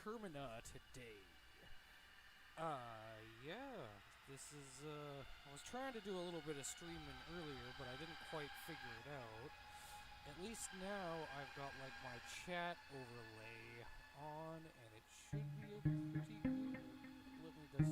Termina today. Yeah, this is, I was trying to do a little bit of streaming earlier, but I didn't quite figure it out. At least now I've got, like, my chat overlay on, and it should be a pretty good. Let me just double check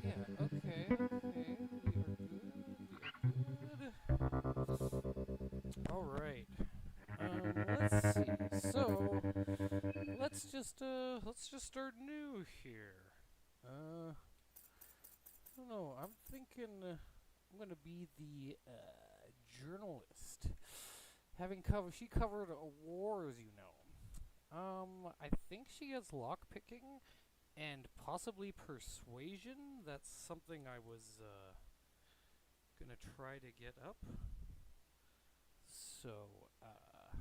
Yeah, okay. We are good. Alright. Let's see. Let's just start new here. I don't know. I'm thinking I'm gonna be the journalist. She covered a war, as you know. I think she has lockpicking and possibly persuasion. That's something I was gonna try to get up. So, yeah.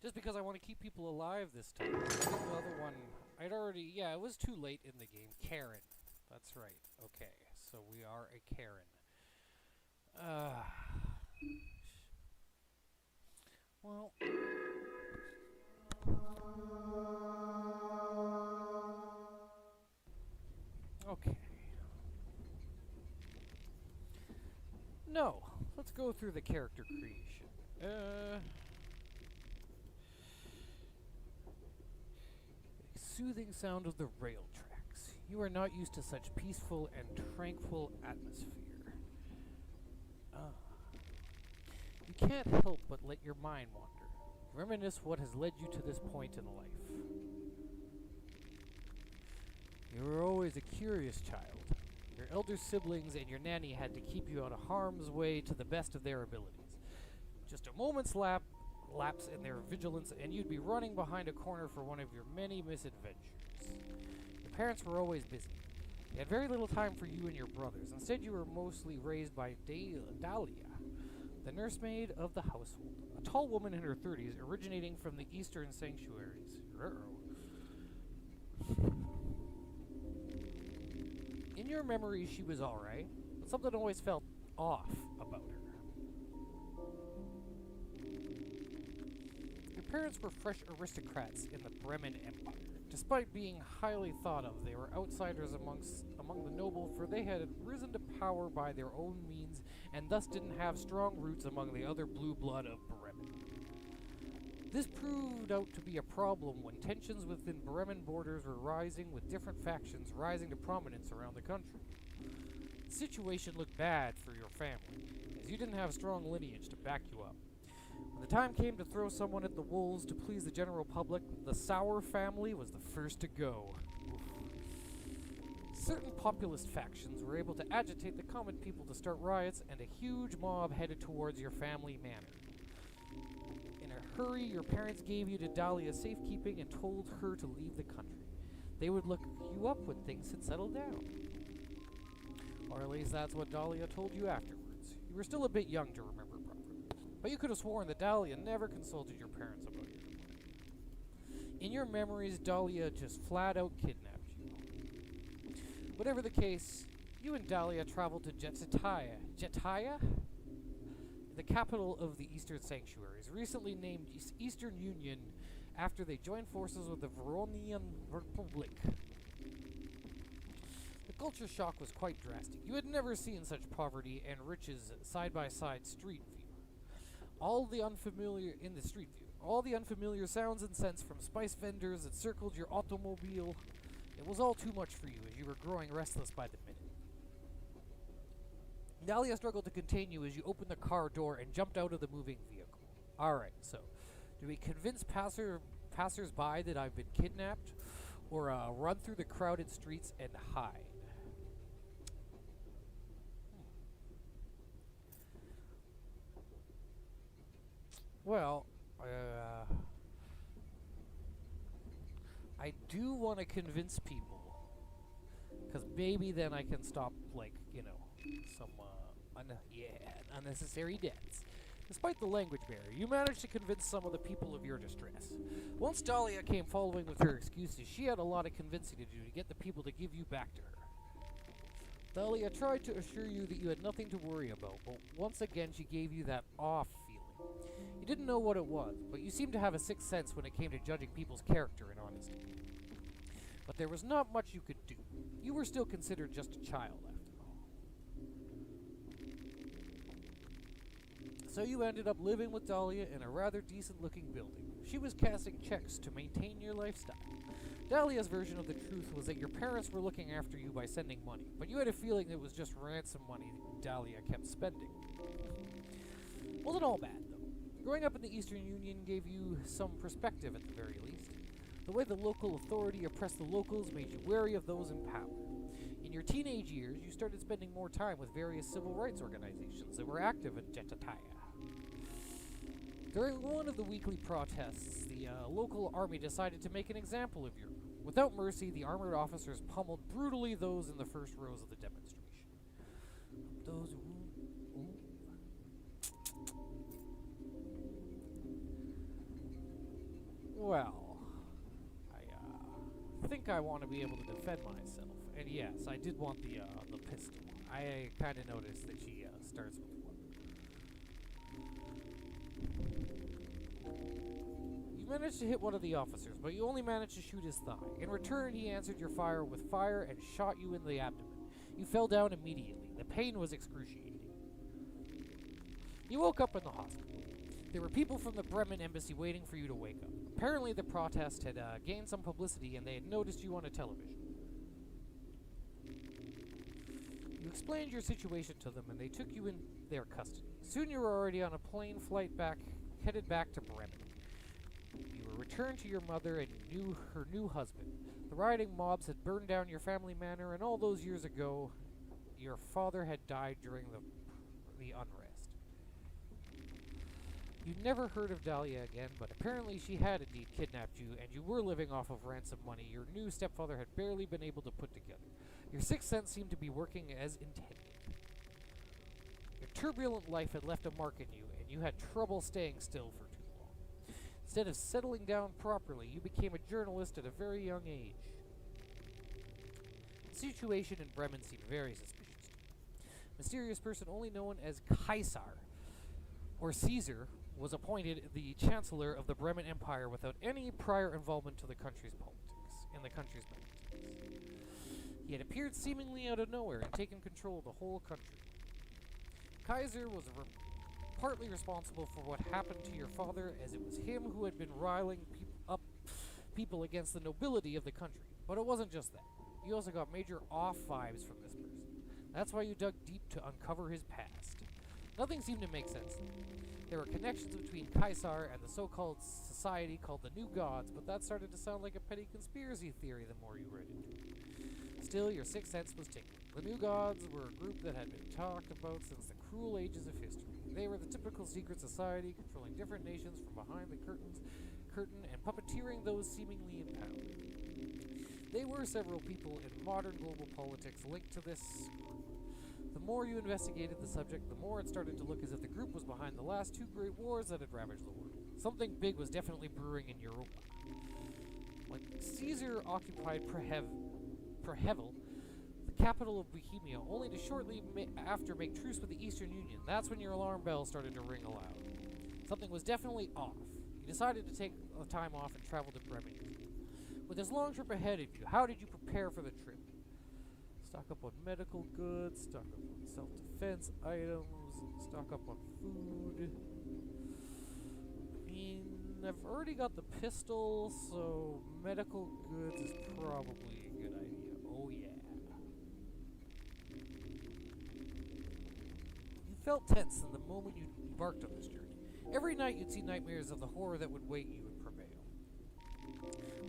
Just because I want to keep people alive this time. The other one, yeah, it was too late in the game. Karen. That's right. Okay, so we are a Karen. Uh, well, okay. No, let's go through the character creation. Soothing sound of the rail tracks. You are not used to such peaceful and tranquil atmosphere. Ah. You can't help but let your mind wander. Reminisce what has led you to this point in life. You were always a curious child. Your elder siblings and your nanny had to keep you out of harm's way to the best of their abilities. Just a moment's lapse in their vigilance, and you'd be running behind a corner for one of your many misadventures. Your parents were always busy. They had very little time for you and your brothers. Instead, you were mostly raised by Dahlia, the nursemaid of the household, a tall woman in her 30s, originating from the eastern sanctuaries. In your memory, she was alright, but something always felt off about her. Your parents were fresh aristocrats in the Bremen Empire. Despite being highly thought of, they were outsiders among the noble, for they had risen to power by their own means and thus didn't have strong roots among the other blue blood of Bremen. This proved out to be a problem when tensions within Bremen borders were rising, with different factions rising to prominence around the country. The situation looked bad for your family, as you didn't have strong lineage to back you up. When the time came to throw someone at the wolves to please the general public, the Sauer family was the first to go. Certain populist factions were able to agitate the common people to start riots, and a huge mob headed towards your family manor. In a hurry, your parents gave you to Dahlia safekeeping and told her to leave the country. They would look you up when things had settled down. Or at least that's what Dahlia told you afterwards. You were still a bit young to remember properly, but you could have sworn that Dahlia never consulted your parents about your money. In your memories, Dahlia just flat out kidnapped you. Whatever the case, you and Dahlia traveled to Jetaya? The capital of the Eastern Sanctuaries, recently named Eastern Union after they joined forces with the Veronian Republic. The culture shock was quite drastic. You had never seen such poverty and riches side by side street view. All the unfamiliar sounds and scents from spice vendors that circled your automobile. It was all too much for you as you were growing restless by the minute. Dahlia struggled to contain you as you opened the car door and jumped out of the moving vehicle. Alright, so, do we convince passers-by that I've been kidnapped, or run through the crowded streets and hide? Well, uh, I do want to convince people, because maybe then I can stop, like, some unnecessary debts. Despite the language barrier, you managed to convince some of the people of your distress. Once Dahlia came following with her excuses, she had a lot of convincing to do to get the people to give you back to her. Dahlia tried to assure you that you had nothing to worry about, but once again she gave you that off feeling. You didn't know what it was, but you seemed to have a sixth sense when it came to judging people's character and honesty. But there was not much you could do. You were still considered just a child, after all. So you ended up living with Dahlia in a rather decent-looking building. She was casting checks to maintain your lifestyle. Dahlia's version of the truth was that your parents were looking after you by sending money, but you had a feeling it was just ransom money that Dahlia kept spending. Wasn't all bad, though. Growing up in the Eastern Union gave you some perspective at the very least. The way the local authority oppressed the locals made you wary of those in power. In your teenage years, you started spending more time with various civil rights organizations that were active in Jetataya. During one of the weekly protests, the local army decided to make an example of you. Without mercy, the armored officers pummeled brutally those in the first rows of the demonstration. Those Well, I think I want to be able to defend myself. And yes, I did want the pistol. I kind of noticed that she starts with one. You managed to hit one of the officers, but you only managed to shoot his thigh. In return, he answered your fire with fire and shot you in the abdomen. You fell down immediately. The pain was excruciating. You woke up in the hospital. There were people from the Bremen embassy waiting for you to wake up. Apparently the protest had gained some publicity and they had noticed you on a television. You explained your situation to them and they took you in their custody. Soon you were already on a plane flight headed back to Bremen. You were returned to your mother and her new husband. The rioting mobs had burned down your family manor, and all those years ago, your father had died during the unrest. You never heard of Dahlia again, but apparently she had indeed kidnapped you, and you were living off of ransom money your new stepfather had barely been able to put together. Your sixth sense seemed to be working as intended. Your turbulent life had left a mark in you, and you had trouble staying still for too long. Instead of settling down properly, you became a journalist at a very young age. The situation in Bremen seemed very suspicious. A mysterious person only known as Caesar, or Caesar, was appointed the Chancellor of the Bremen Empire without any prior involvement to the country's politics. He had appeared seemingly out of nowhere and taken control of the whole country. Kaiser was partly responsible for what happened to your father, as it was him who had been riling people against the nobility of the country. But it wasn't just that. You also got major off vibes from this person. That's why you dug deep to uncover his past. Nothing seemed to make sense. There were connections between Caesar and the so-called society called the New Gods, but that started to sound like a petty conspiracy theory the more you read into it. Still, your sixth sense was tingling. The New Gods were a group that had been talked about since the cruel ages of history. They were the typical secret society, controlling different nations from behind the curtain and puppeteering those seemingly in power. There were several people in modern global politics linked to this group. The more you investigated the subject, the more it started to look as if the group was behind the last two great wars that had ravaged the world. Something big was definitely brewing in Europa. When Caesar occupied Prehevel, the capital of Bohemia, only to shortly after make truce with the Eastern Union, that's when your alarm bell started to ring aloud. Something was definitely off. You decided to take the time off and travel to Bremen. With this long trip ahead of you, how did you prepare for the trip? Stock up on medical goods, stock up on self-defense items, stock up on food. I mean, I've already got the pistol, so medical goods is probably a good idea. Oh yeah. You felt tense in the moment you embarked on this journey. Every night you'd see nightmares of the horror that would wait you and prevail.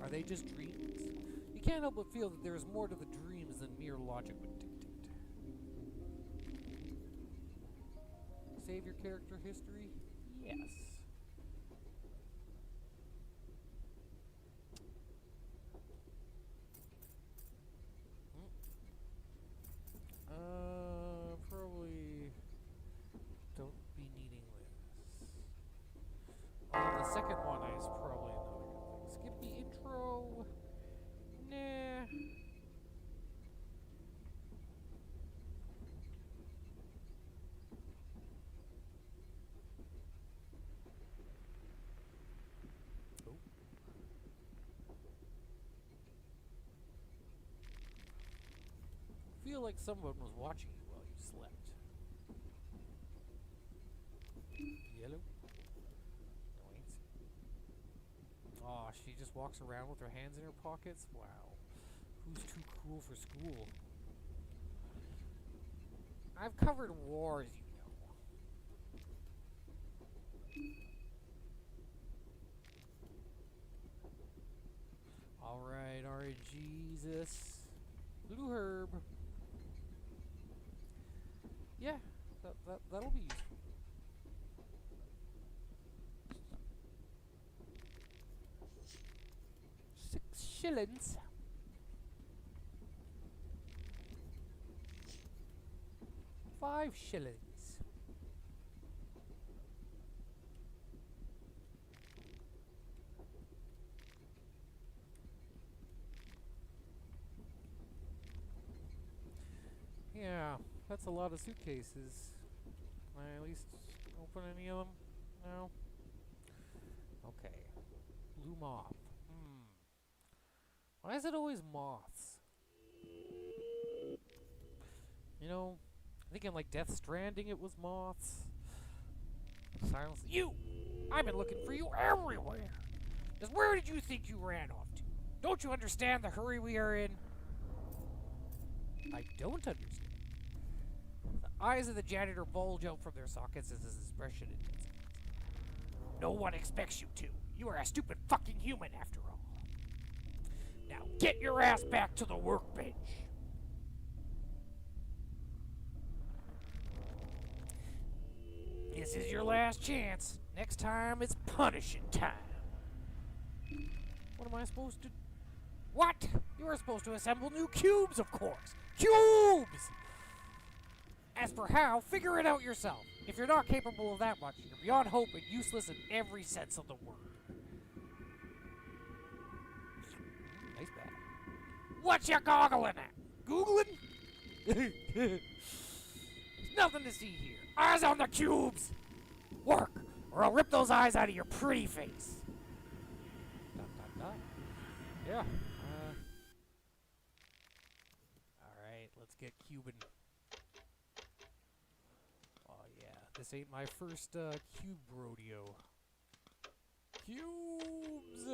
Are they just dreams? You can't help but feel that there is more to the dreams than mere logic would dictate. Save your character history? Yes. second one is probably another good thing. Skip the intro. Nah. Oh. Feel like someone was watching you while you slept. Yellow. No, ain't. Aw, she just walks around with her hands in her pockets? Wow. Who's too cool for school? I've covered wars, you know. Alright, alright, Jesus. Blue herb. Yeah, that'll be useful. 6 shillings. 5 shillings. Yeah, that's a lot of suitcases. Can I at least open any of them? No? Okay. Blue moth. Why is it always moths? You know, I think in like Death Stranding it was moths. Silence. You! I've been looking for you everywhere! Just where did you think you ran off to? Don't you understand the hurry we are in? I don't understand. The eyes of the janitor bulge out from their sockets as his expression intensifies. No one expects you to. You are a stupid fucking human after all. Now get your ass back to the workbench. This is your last chance. Next time it's punishing time. What am I supposed to... What? You are supposed to assemble new cubes, of course. Cubes! As for how, figure it out yourself. If you're not capable of that much, you're beyond hope and useless in every sense of the word. Nice bag. What you goggling at? Googling? There's nothing to see here. Eyes on the cubes! Work, or I'll rip those eyes out of your pretty face. Dot, dot, dot. Yeah. Alright, let's get cubing. Oh yeah, this ain't my first cube rodeo. Cubes!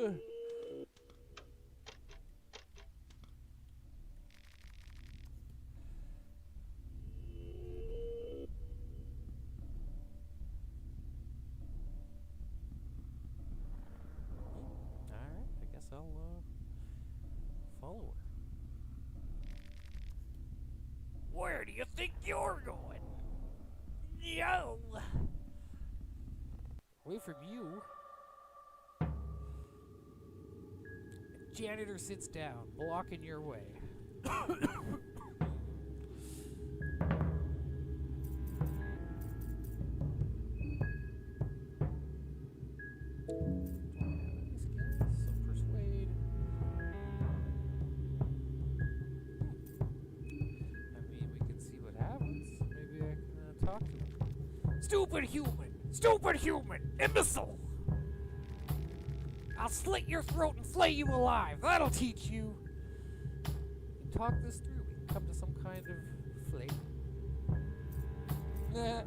I'll follow her. Where do you think you're going? Yo! Away from you. A janitor sits down, blocking your way. Stupid human! Stupid human! Imbecile! I'll slit your throat and flay you alive. That'll teach you. Talk this through. We can come to some kind of flame. Nah.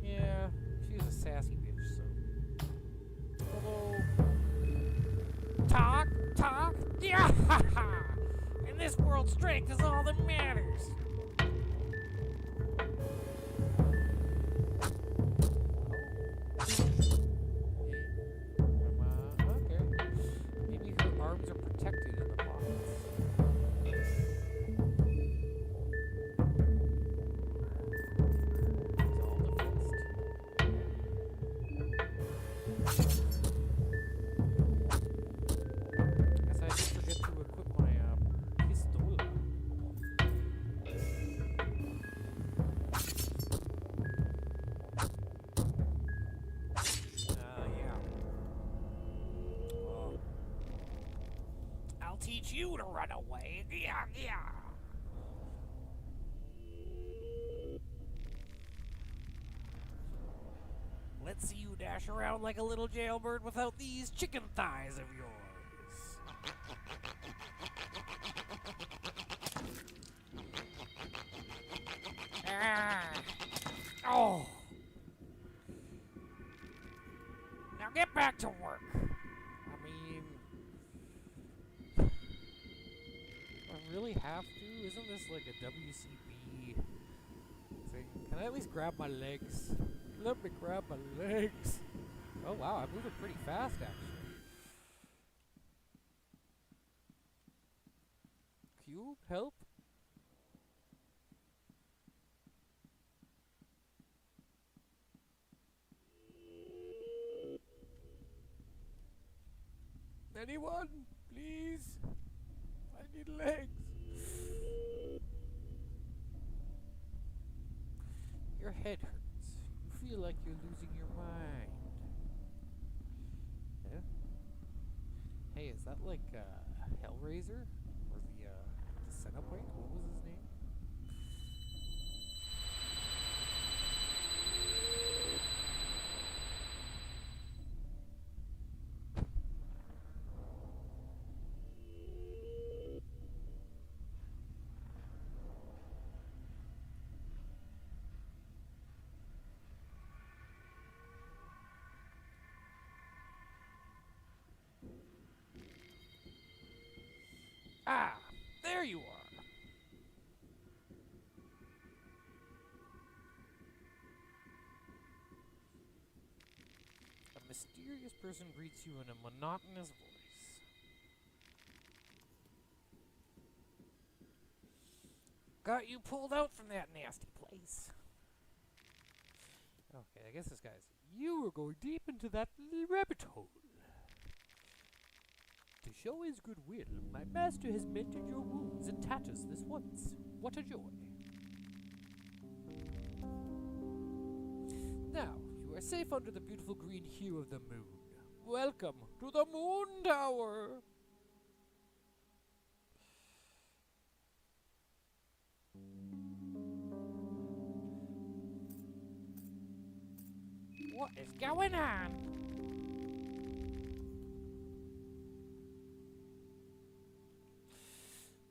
Yeah, she's a sassy bitch, so. Hello. Talk? Talk? Yeah! In this world, strength is all that matters. teach you to run away. Yeah, yeah. Let's see you dash around like a little jailbird without these chicken thighs of yours. Oh. Now get back to work. I mean, I really have to? Isn't this like a WCB thing? Can I at least grab my legs? Let me grab my legs. Oh wow, I'm moving pretty fast actually. Cube, help? Anyone? Please? I need legs. Your head hurts. You feel like you're losing your mind. Yeah? Hey, is that like Hellraiser? Or the Cenobite? What was his name? Ah, there you are. A mysterious person greets you in a monotonous voice. Got you pulled out from that nasty place. Okay, I guess this guy's... You were going deep into that rabbit hole. To show his goodwill, my master has mended your wounds and tatters this once. What a joy. Now, you are safe under the beautiful green hue of the moon. Welcome to the Moon Tower! What is going on?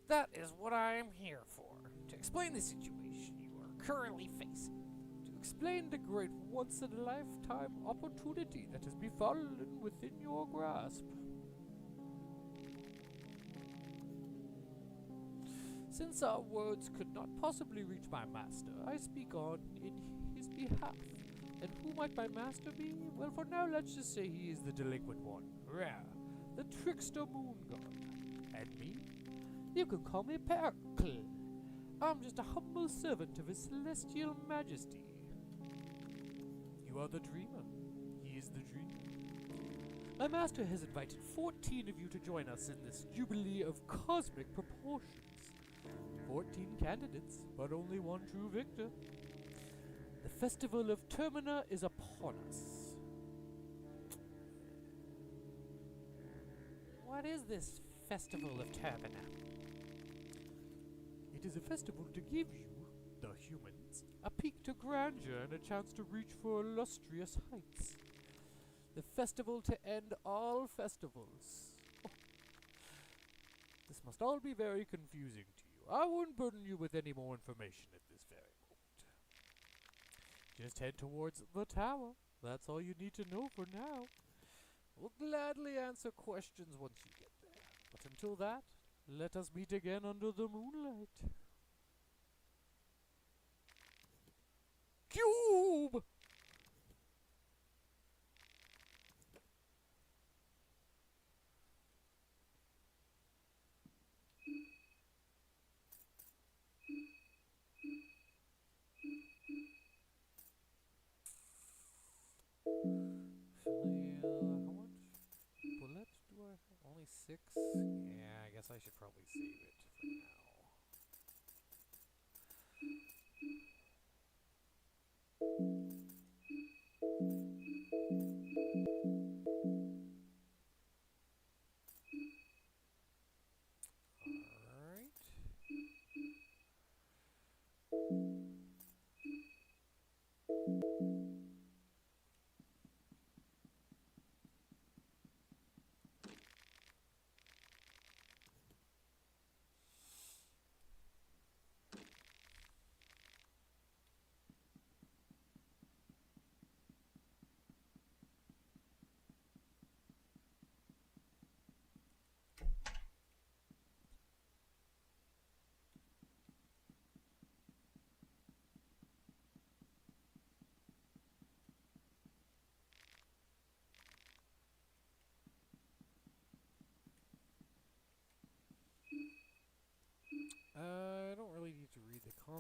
That is what I am here for. To explain the situation you are currently facing. To explain the great once-in-a-lifetime opportunity that has befallen within your grasp. Since our words could not possibly reach my master, I speak on in his behalf. And who might my master be? Well, for now, let's just say he is the delinquent one. Rare, the trickster moon god. And me? You can call me Perkle. I'm just a humble servant of his celestial majesty. You are the dreamer. He is the dreamer. My master has invited 14 of you to join us in this jubilee of cosmic proportions. 14 candidates, but only one true victor. The festival of Termina is upon us. What is this festival of Termina? It is a festival to give you, the humans, a peek to grandeur and a chance to reach for illustrious heights. The festival to end all festivals. Oh. This must all be very confusing to you. I won't burden you with any more information at this very moment. Just head towards the tower. That's all you need to know for now. We'll gladly answer questions once you get there. But until that, let us meet again under the moonlight. Cube! Actually, how much bullet do I have? Only 6? Yeah, I guess I should probably save it for now.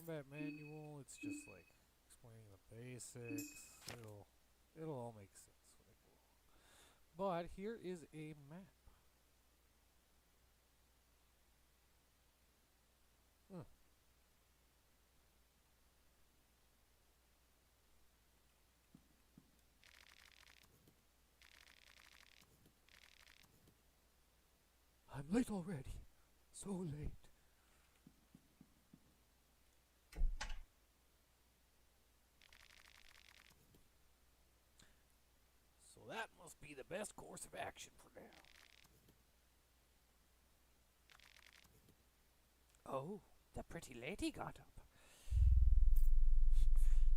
combat manual. It's just like explaining the basics. It'll all make sense when I go along. But here is a map. Hmm. I'm late already. So late. So that must be the best course of action for now. Oh, the pretty lady got up.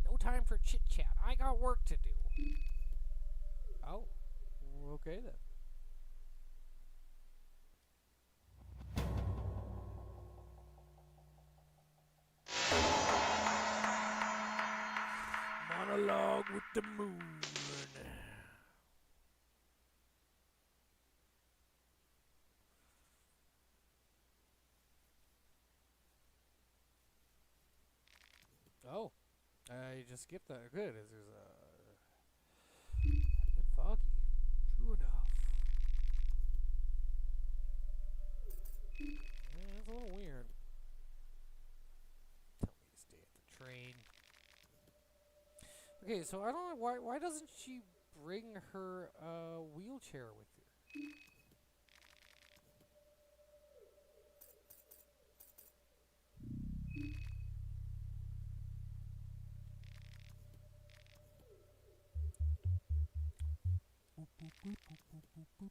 No time for chit chat. I got work to do. Oh, okay then. Monologue with the moon. Oh, I just skipped that. Good. There's a bit foggy. True enough. Yeah, it's a little weird. Tell me to stay at the train. Okay, so I don't know why doesn't she bring her wheelchair with her? Boop, boop, boop, boop, boop, boop, boop.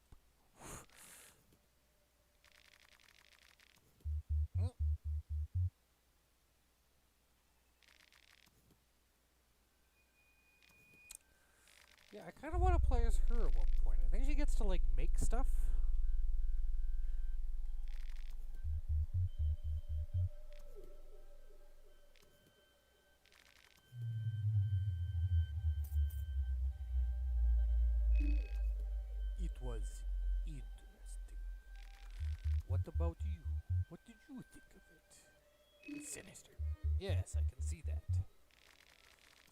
Yeah, I kind of want to play as her at one point. I think she gets to like make stuff. It was interesting. What about you? What did you think of it? It's sinister. Yes, I can see that.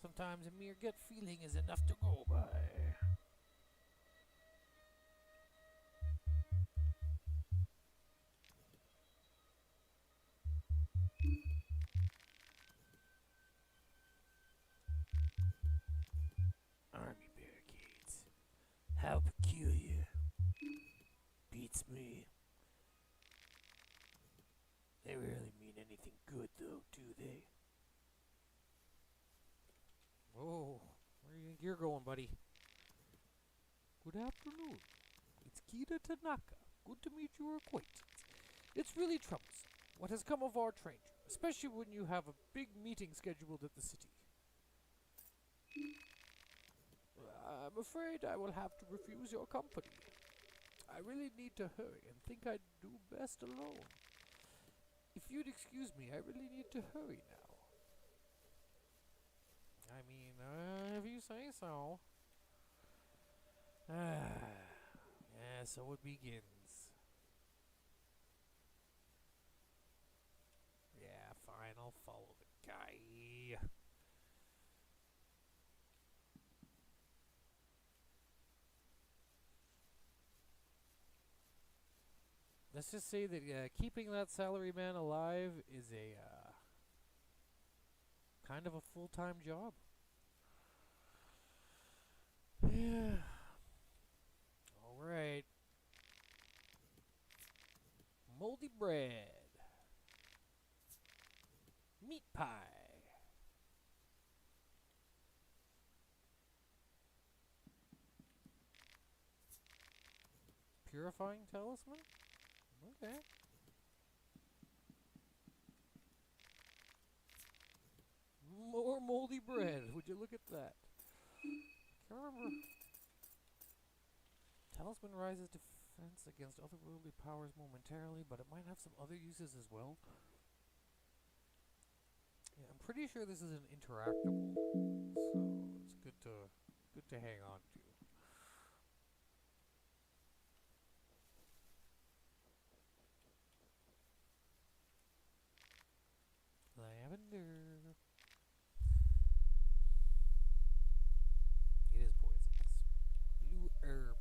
Sometimes a mere gut feeling is enough to go by. Army barricades. How peculiar. Beats me. They rarely mean anything good, though, do they? Oh, where do you think you're going, buddy? Good afternoon. It's Kira Tanaka. Good to meet your acquaintance. It's really troublesome. What has come of our train trip, especially when you have a big meeting scheduled at the city? I'm afraid I will have to refuse your company. I really need to hurry and think I'd do best alone. If you'd excuse me, I really need to hurry now. I mean, if you say so. Yeah, so it begins. Yeah, fine, I'll follow the guy. Let's just say that keeping that salaryman alive is a kind of a full-time job. Yeah. All right. Moldy bread. Meat pie. Purifying talisman? Okay. More moldy bread. Would you look at that? Can't remember. Talisman rises defense against otherworldly powers momentarily, but it might have some other uses as well. Yeah, I'm pretty sure this is an interactable, so it's good to hang on to. I have lavender. It is poisonous. Blue herb.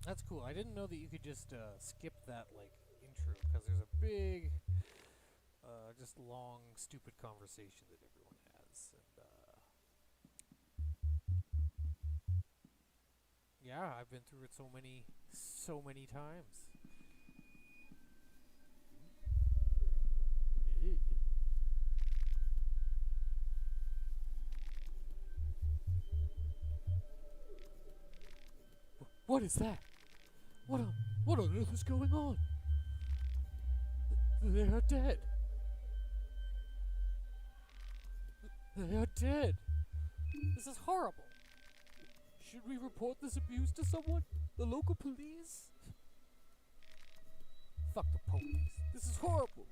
That's cool. I didn't know that you could just skip that like intro because there's a big, just long, stupid conversation that everyone has, and yeah, I've been through it so many times. What is that? What on earth is going on? They are dead. They are dead. This is horrible. Should we report this abuse to someone? The local police? Fuck the police. This is horrible.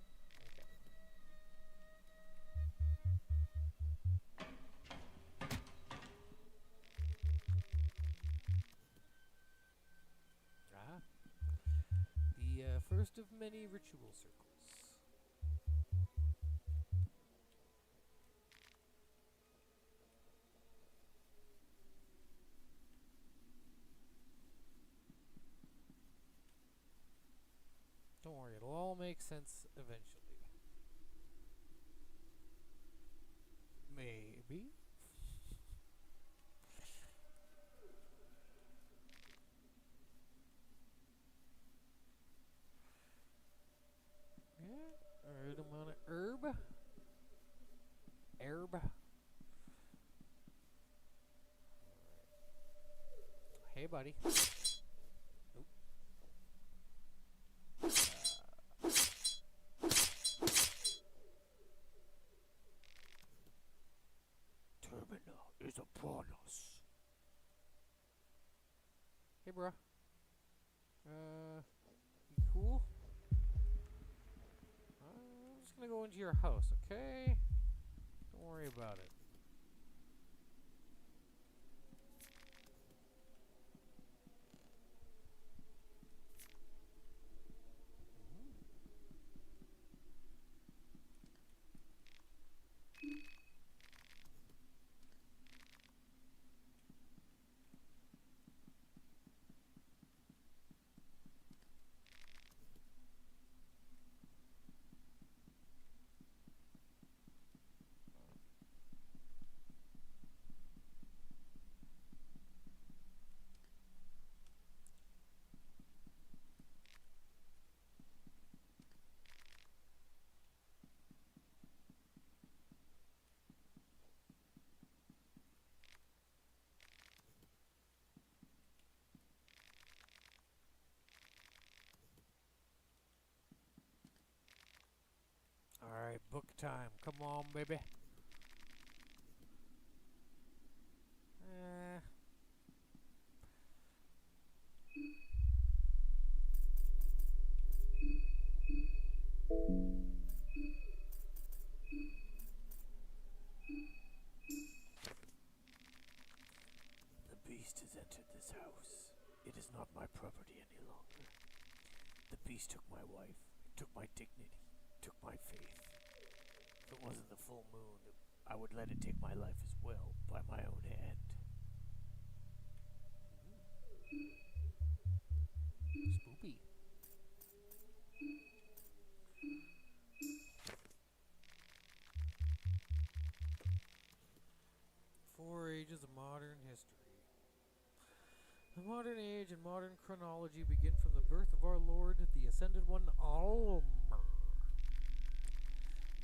Ah. The first of many ritual circles. Don't worry, it'll all make sense eventually. Maybe. Yeah, alright, I'm on an herb. Herb. Hey, buddy. Nope. Termina is upon us. Hey, bruh. You cool? I'm just gonna go into your house, okay? Don't worry about it. Alright, book time. Come on, baby. The beast has entered this house. It is not my property any longer. The beast took my wife, took my dignity, took my faith. If it wasn't the full moon, I would let it take my life as well, by my own hand. Spoopy. 4 ages of modern history. The modern age and modern chronology begin from the birth of our Lord, the Ascended One, Almer.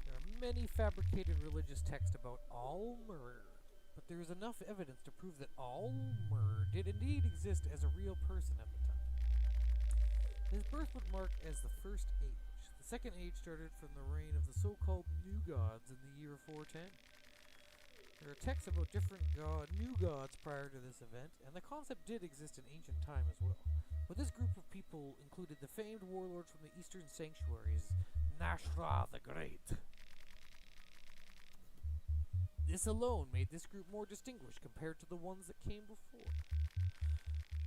There are many fabricated religious texts about Almer, but there is enough evidence to prove that Almer did indeed exist as a real person at the time. His birth would mark as the first age. The second age started from the reign of the so-called New Gods in the year 410. There are texts about different new gods prior to this event, and the concept did exist in ancient time as well. But this group of people included the famed warlords from the eastern sanctuaries, Nashra the Great. This alone made this group more distinguished compared to the ones that came before.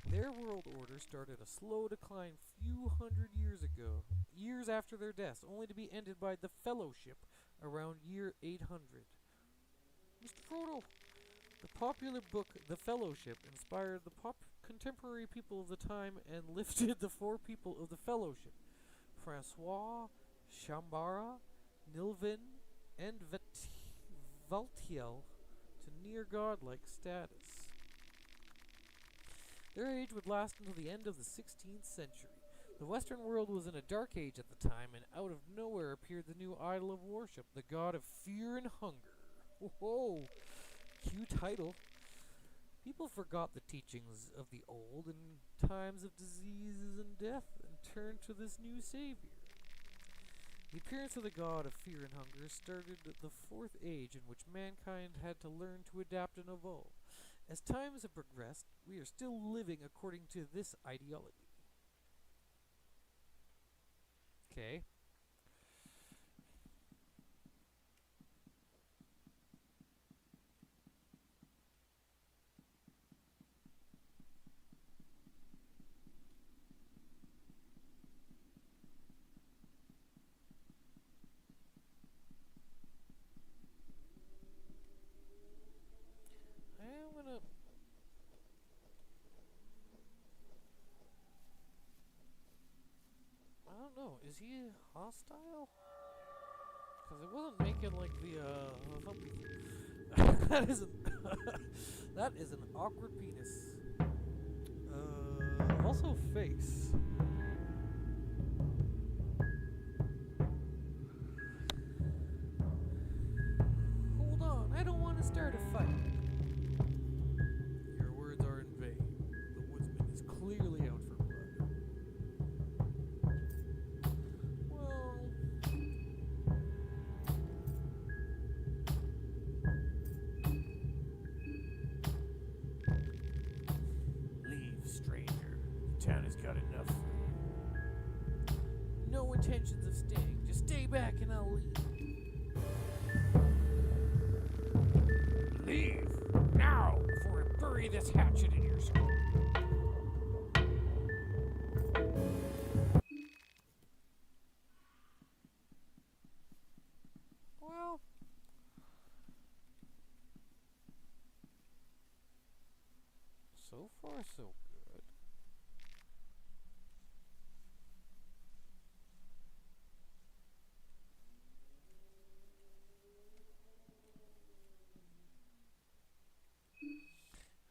Their world order started a slow decline few hundred years ago, years after their deaths, only to be ended by the Fellowship around year 800. Mr. Frodo, the popular book The Fellowship inspired the contemporary people of the time and lifted the four people of the Fellowship, Francois, Shambara, Nilvin, and Valtiel, to near godlike status. Their age would last until the end of the 16th century. The Western world was in a dark age at the time, and out of nowhere appeared the new idol of worship, the god of fear and hunger. Whoa! Cue title. People forgot the teachings of the old in times of diseases and death and turned to this new savior. The appearance of the god of fear and hunger started the fourth age in which mankind had to learn to adapt and evolve. As times have progressed, we are still living according to this ideology. Okay. I'm gonna. I don't know. Is he hostile? Because it wasn't making like the that isn't. That is an awkward penis. Also face. Hold on, I don't want to start a fight. Your words are in vain. The woodsman is clearly out for blood. Well, leave, stranger. The town has got enough for you. No intentions of staying. Just stay back and I'll leave. Leave now before I bury this hatchet in your skull. Well, so far so good.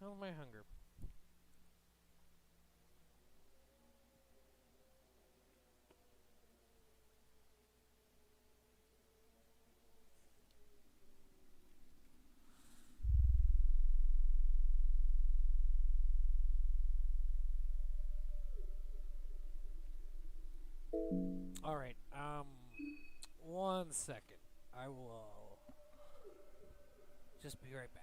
How's my hunger? Alright, 1 second. I will just be right back.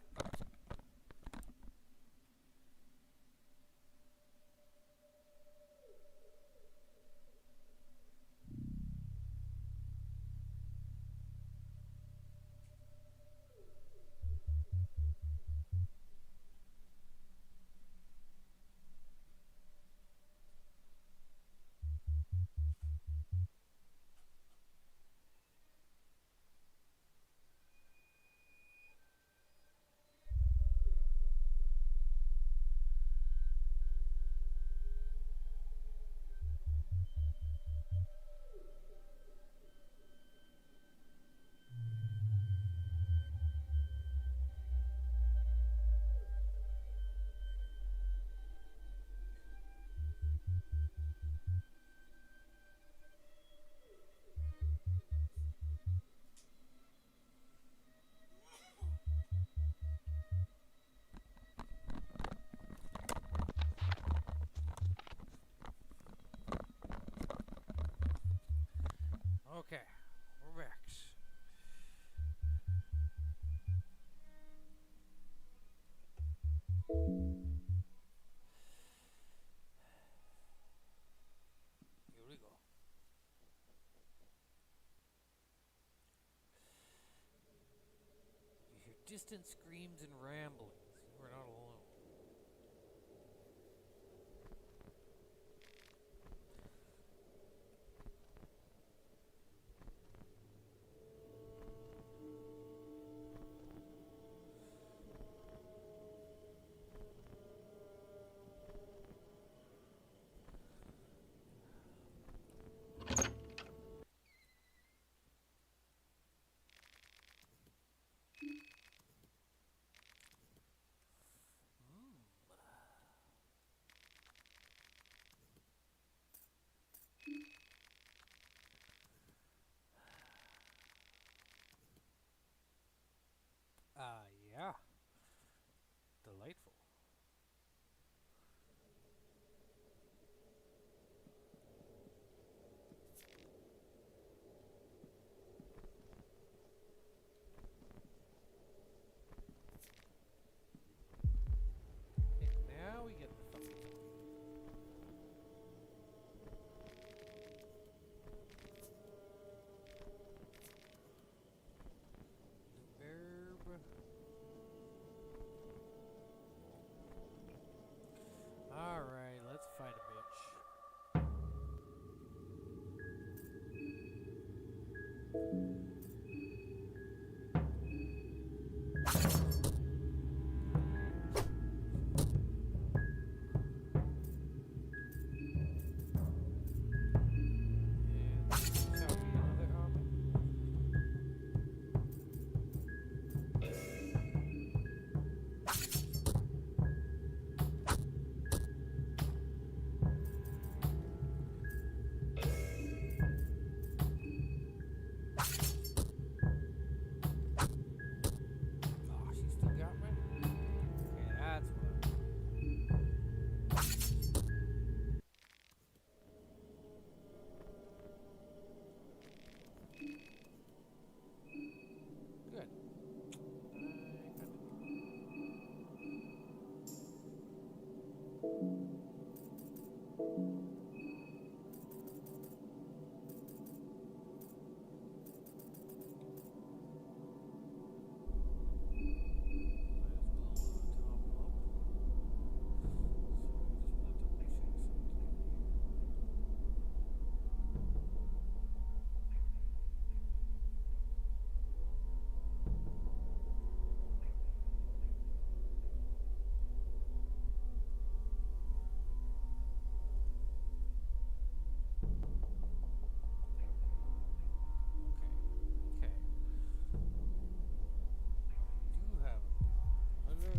distant screams and ramblings. You are not alone. Yeah. Delightful. And now we get the fucking verb. Alright, let's fight a bitch. And tell me another Oh, she still got me? Okay, that's what. Good. Okay. Do have hello.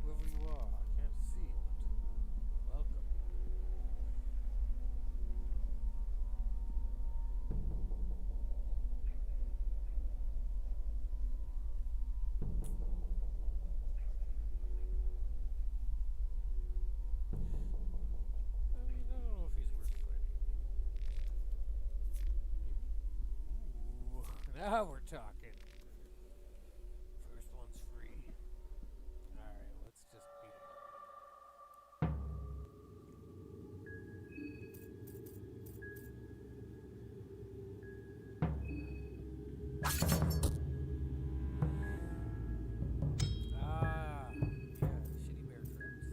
Whoever you are, I can't see, but welcome. I mean, I don't know if he's worth fighting. Maybe? Ooh, now we're talking. First one's free. Alright, let's just beat him up. Ah, yeah, the shitty bear traps.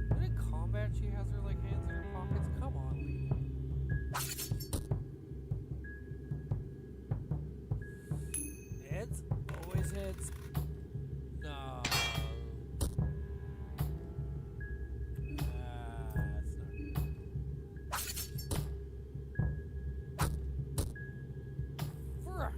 But in combat, she has her like hands in her pockets. Come on, lady. Heads, always heads. No. That's not good. Frah.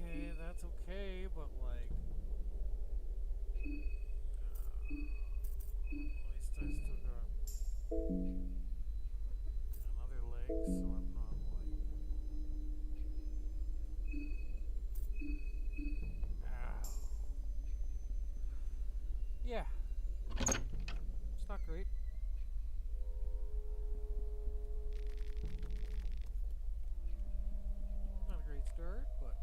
Okay, that's okay, but like, at least I still got another leg, so I'm not like, ow. Yeah, it's not great. Not a great start, but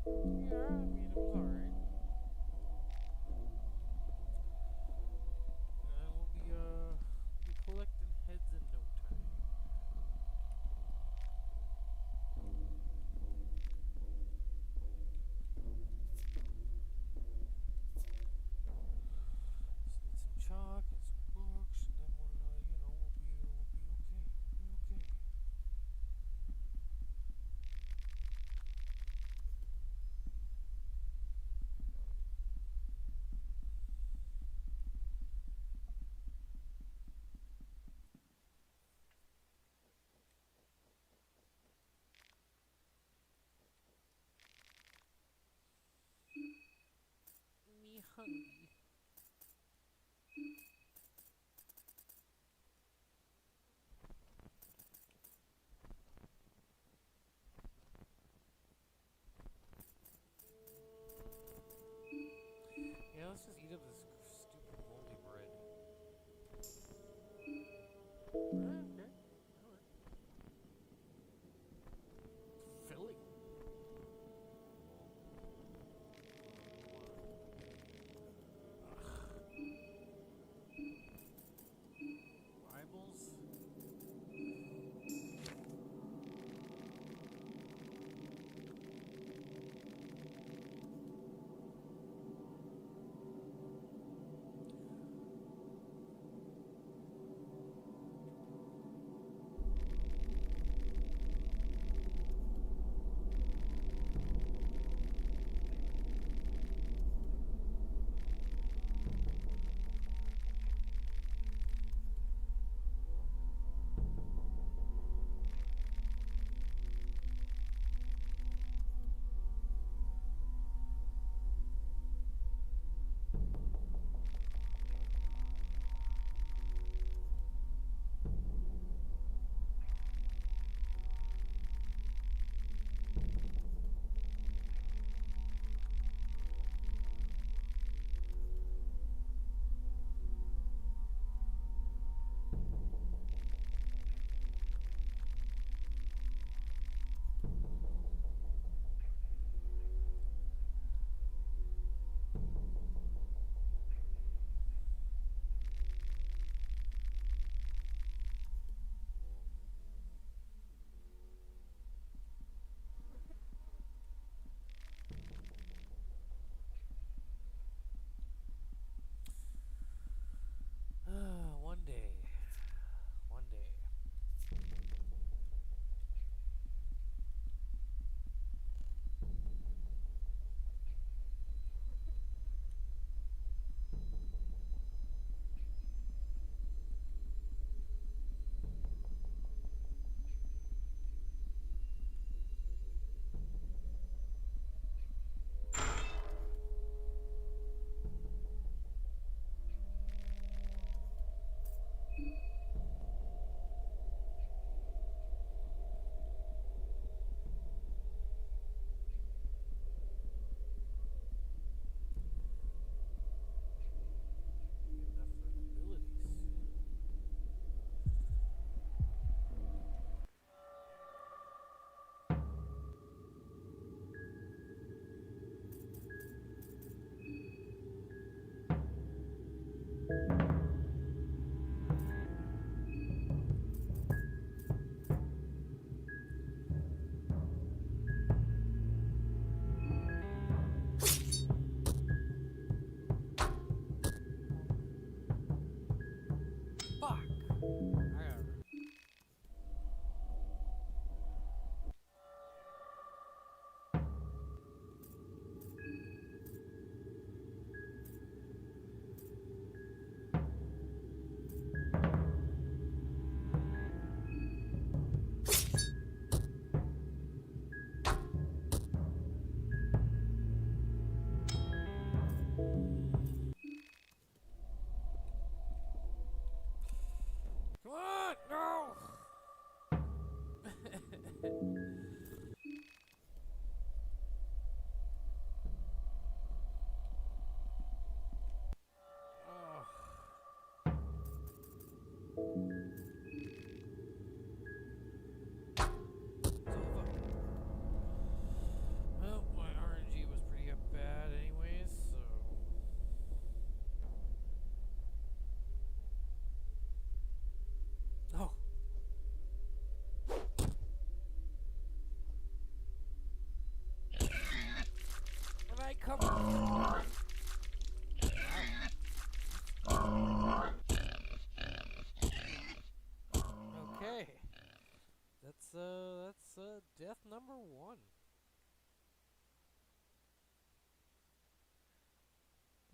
Yeah, I mean, it was alright. And we'll be collecting heads in no time. Just need some chalk and some books, and then we'll be okay. We'll be okay. Me hungry. Yeah, let's just eat up this stupid moldy bread. Okay. Alright. Filling. Bibles.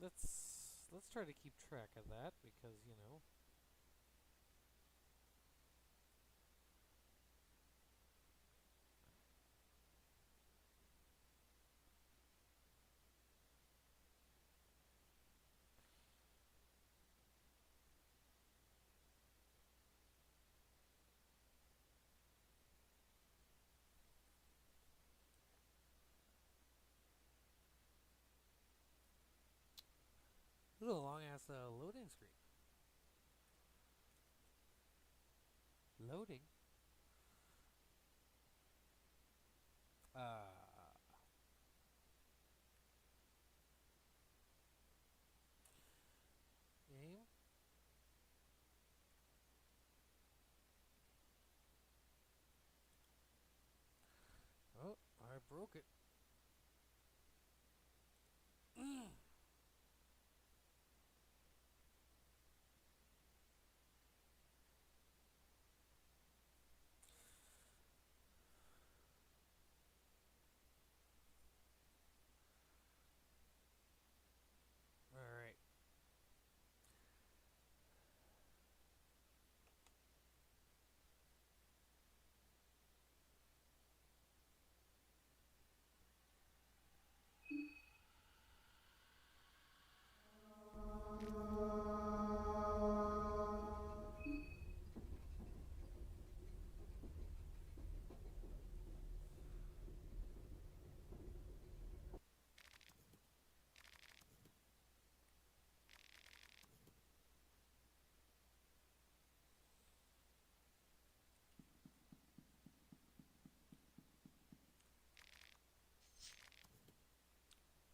let's try to keep track of that because you know. This is a long ass loading screen. Loading. Game. Oh, I broke it. All right.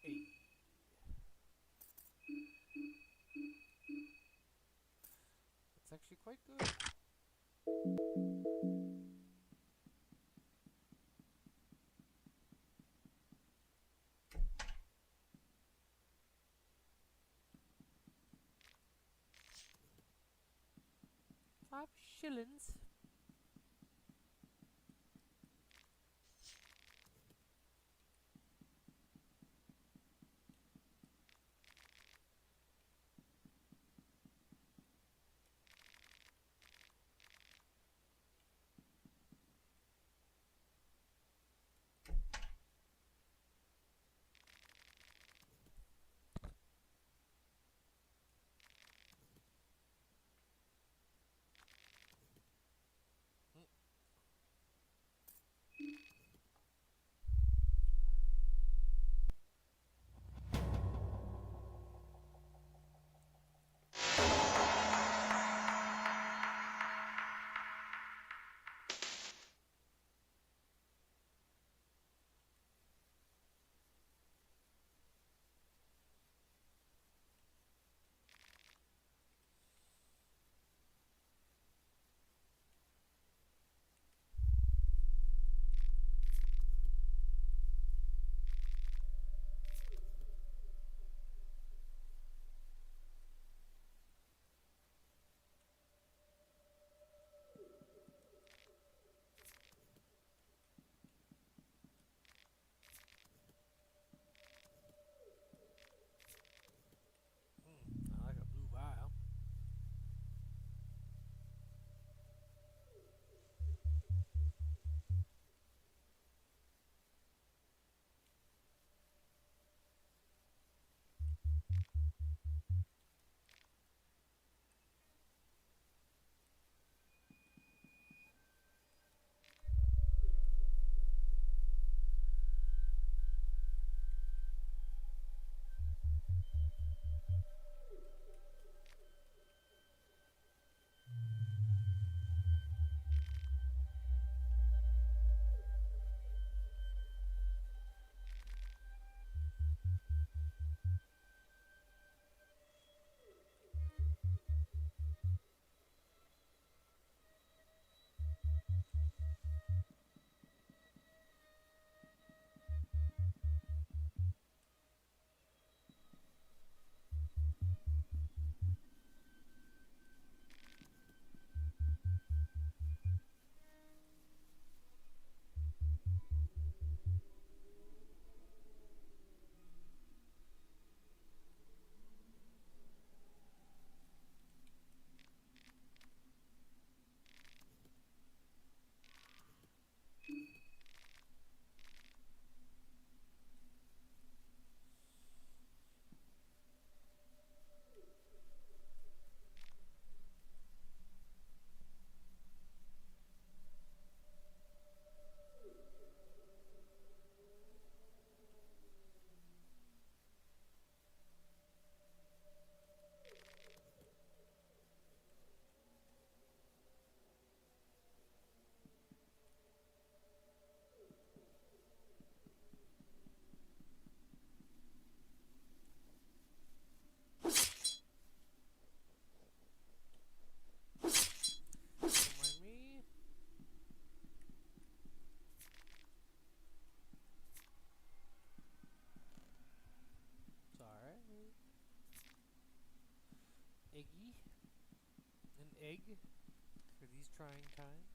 Eight. That's actually quite good. $5. egg for these trying times.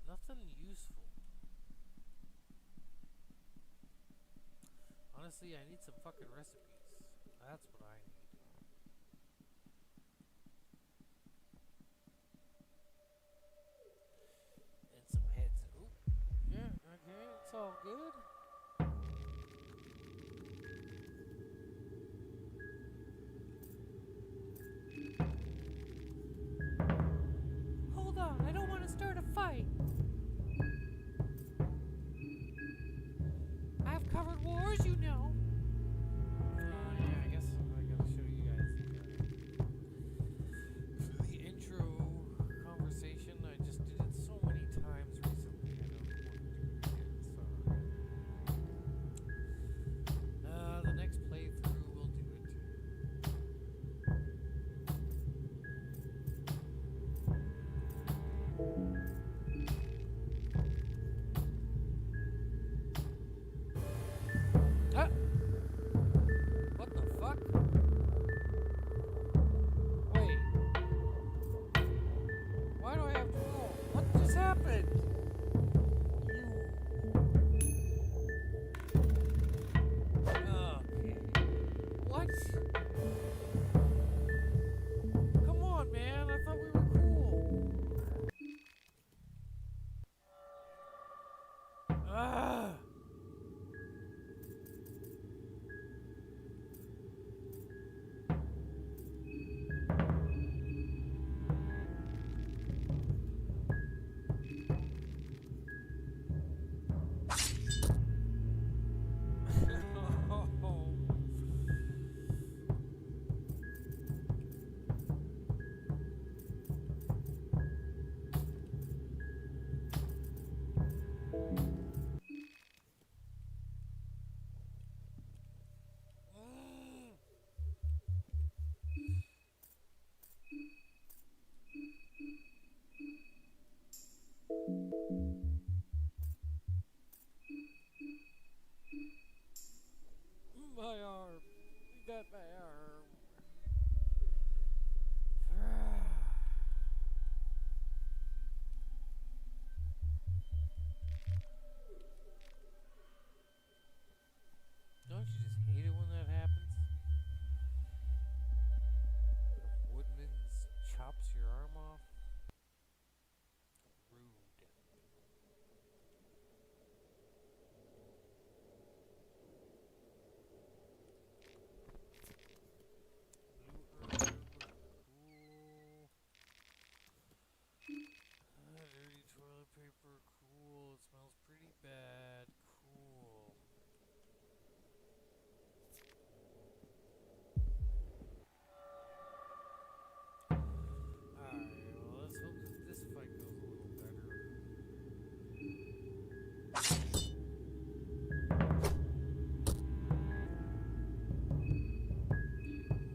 Nothing useful. Honestly, I need some fucking recipes. That's what I need. And some heads. Oop. Yeah, okay, it's all good. Hold on, I don't want to start a fight. I've covered wars, you know. Yeah, I guess I gotta show you guys the intro conversation. I just did it so many times recently. I don't want to do it again. So, the next playthrough we'll do it. Ah! What the fuck? Wait. Why do I have to roll? What just happened? Okay. What? Come on, man. I thought we were cool. Ah! My arm. You got my arm. Don't you just hate it when that happens? When Woodman's chops your arm off? Rude. Blue herb. Cool. Dirty toilet paper. Cool. It smells pretty bad. Cool. Alright, well, let's hope that this fight goes a little better. So I just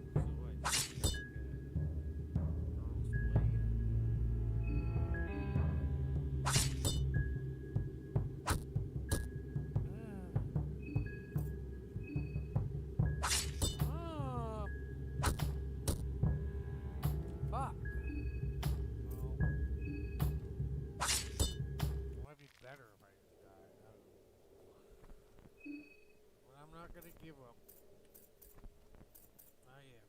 got like a girl's blade. Fuck. Well, it might be better if I just die. I don't know. But I'm not gonna give up. Not yet.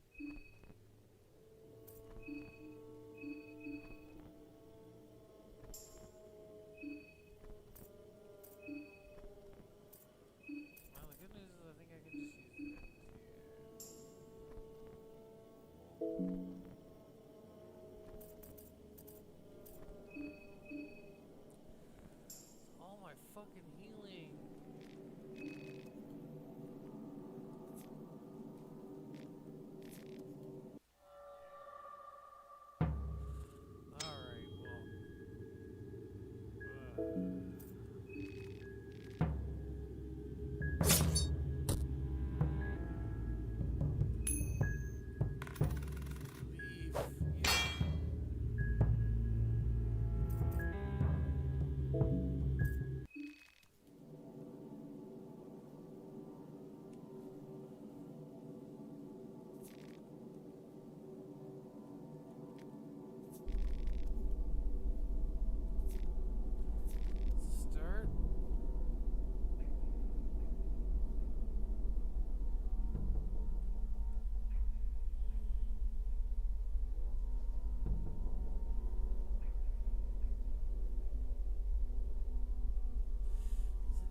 fucking healing. Alright, well. Start.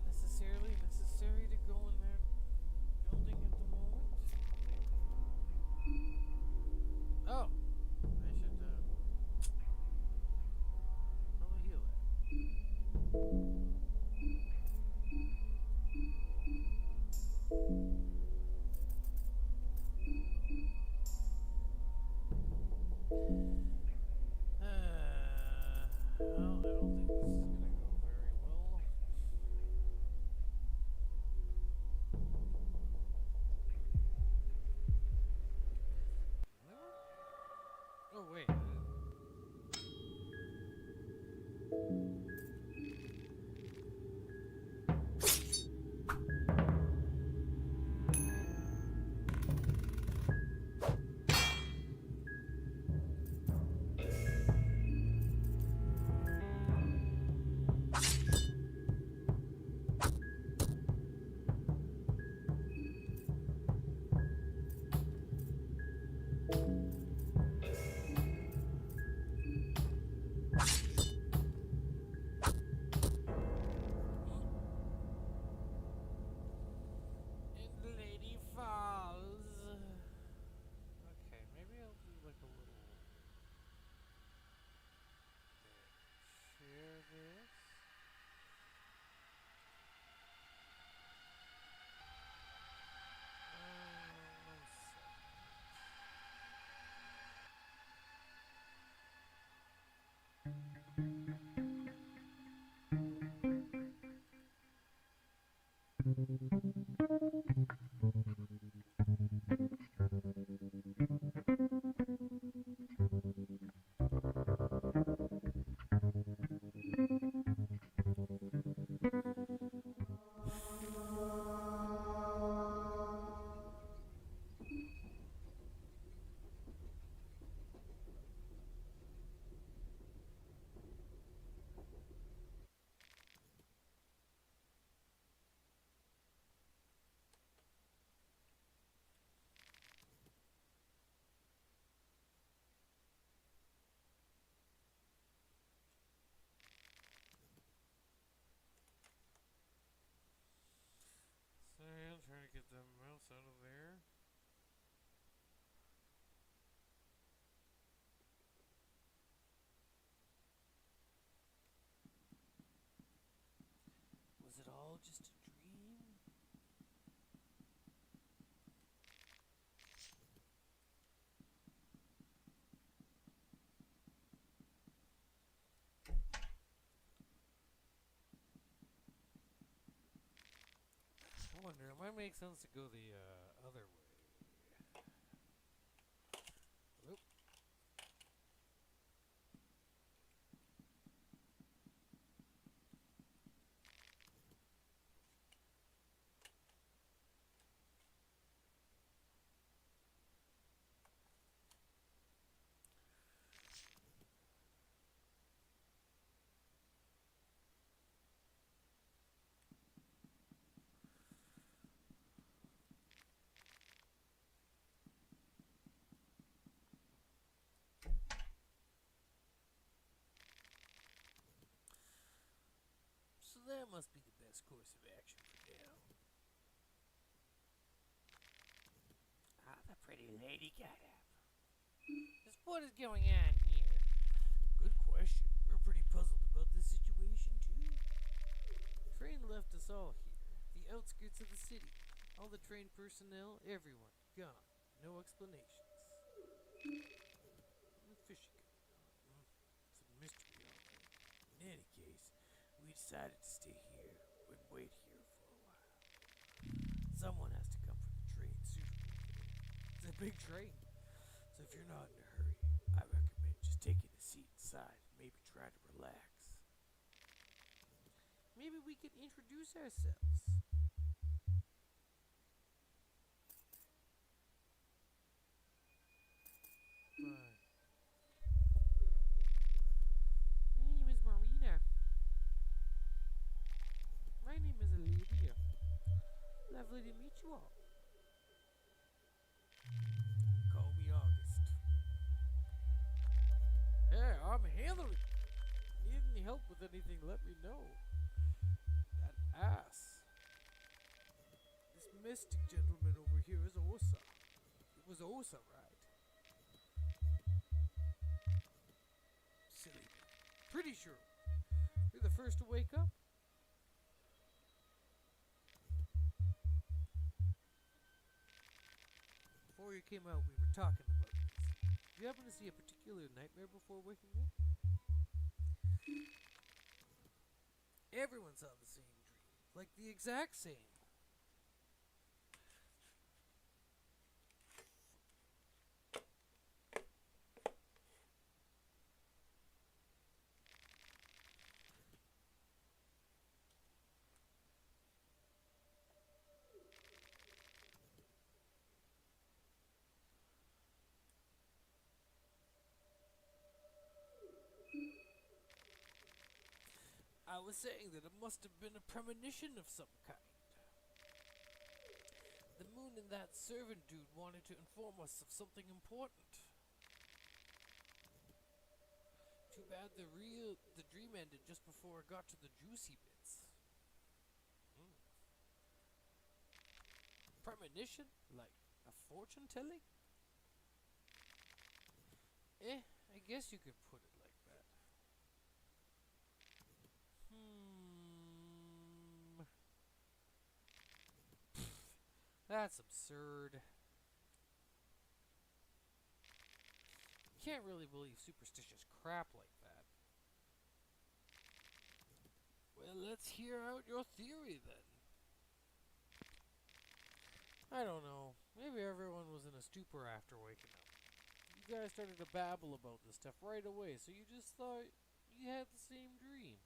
Is it necessarily necessary to go in that building at the moment? Oh, I should probably heal that. Well, I don't think this is gonna go very well. Oh wait. And the lady falls. Okay, maybe I'll do like a little share this. One Sorry, I'm trying to get the mouse out of there. Was it all just a dream? I wonder, it might make sense to go the other way. Oop. So that must be the best course of action for now. Ah, the pretty lady got up. Just what is going on here? Good question. We're pretty puzzled about this situation too. left us all here. The outskirts of the city. All the trained personnel, everyone, gone. No explanations. Fishy. It's a mystery, all right. In any case, we decided to stay here and wait here for a while. Someone has to come for the train soon. It's a big train. So if you're not in a hurry, I recommend just taking a seat inside and maybe try to relax. Maybe we could introduce ourselves. Fine. My name is Marina. My name is Olivia. Lovely to meet you all. Call me August. Hey, I'm Hillary. Need any help with anything, let me know. That ass. This mystic gentleman over here is Osa. It was Osa, right? Silly. Pretty sure. You're the first to wake up. Before you came out, we were talking about this. Did you happen to see a particular nightmare before waking up? Everyone saw the same dream. Like the exact same. I was saying that it must have been a premonition of some kind. The moon and that servant dude wanted to inform us of something important. Too bad the dream ended just before it got to the juicy bits. Premonition? Like a fortune telling? I guess you could put it like that. That's absurd. You can't really believe superstitious crap like that. Well, let's hear out your theory then. I don't know. Maybe everyone was in a stupor after waking up. You guys started to babble about this stuff right away, so you just thought you had the same dream.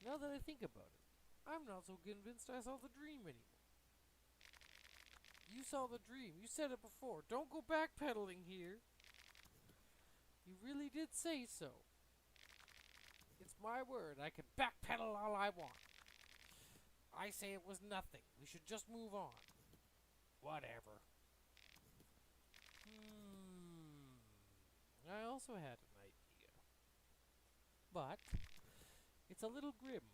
Now that I think about it, I'm not so convinced I saw the dream anymore. You saw the dream. You said it before. Don't go backpedaling here. You really did say so. It's my word. I can backpedal all I want. I say it was nothing. We should just move on. Whatever. I also had an idea. But it's a little grim.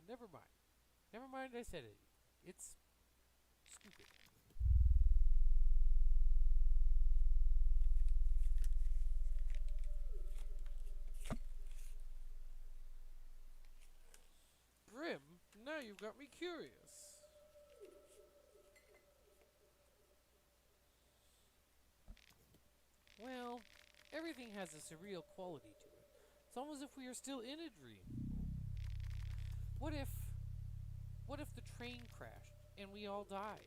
Never mind. Never mind I said it. It's stupid. Grim? Now you've got me curious. Well, everything has a surreal quality to it. It's almost as if we are still in a dream. What if the train crashed and we all died?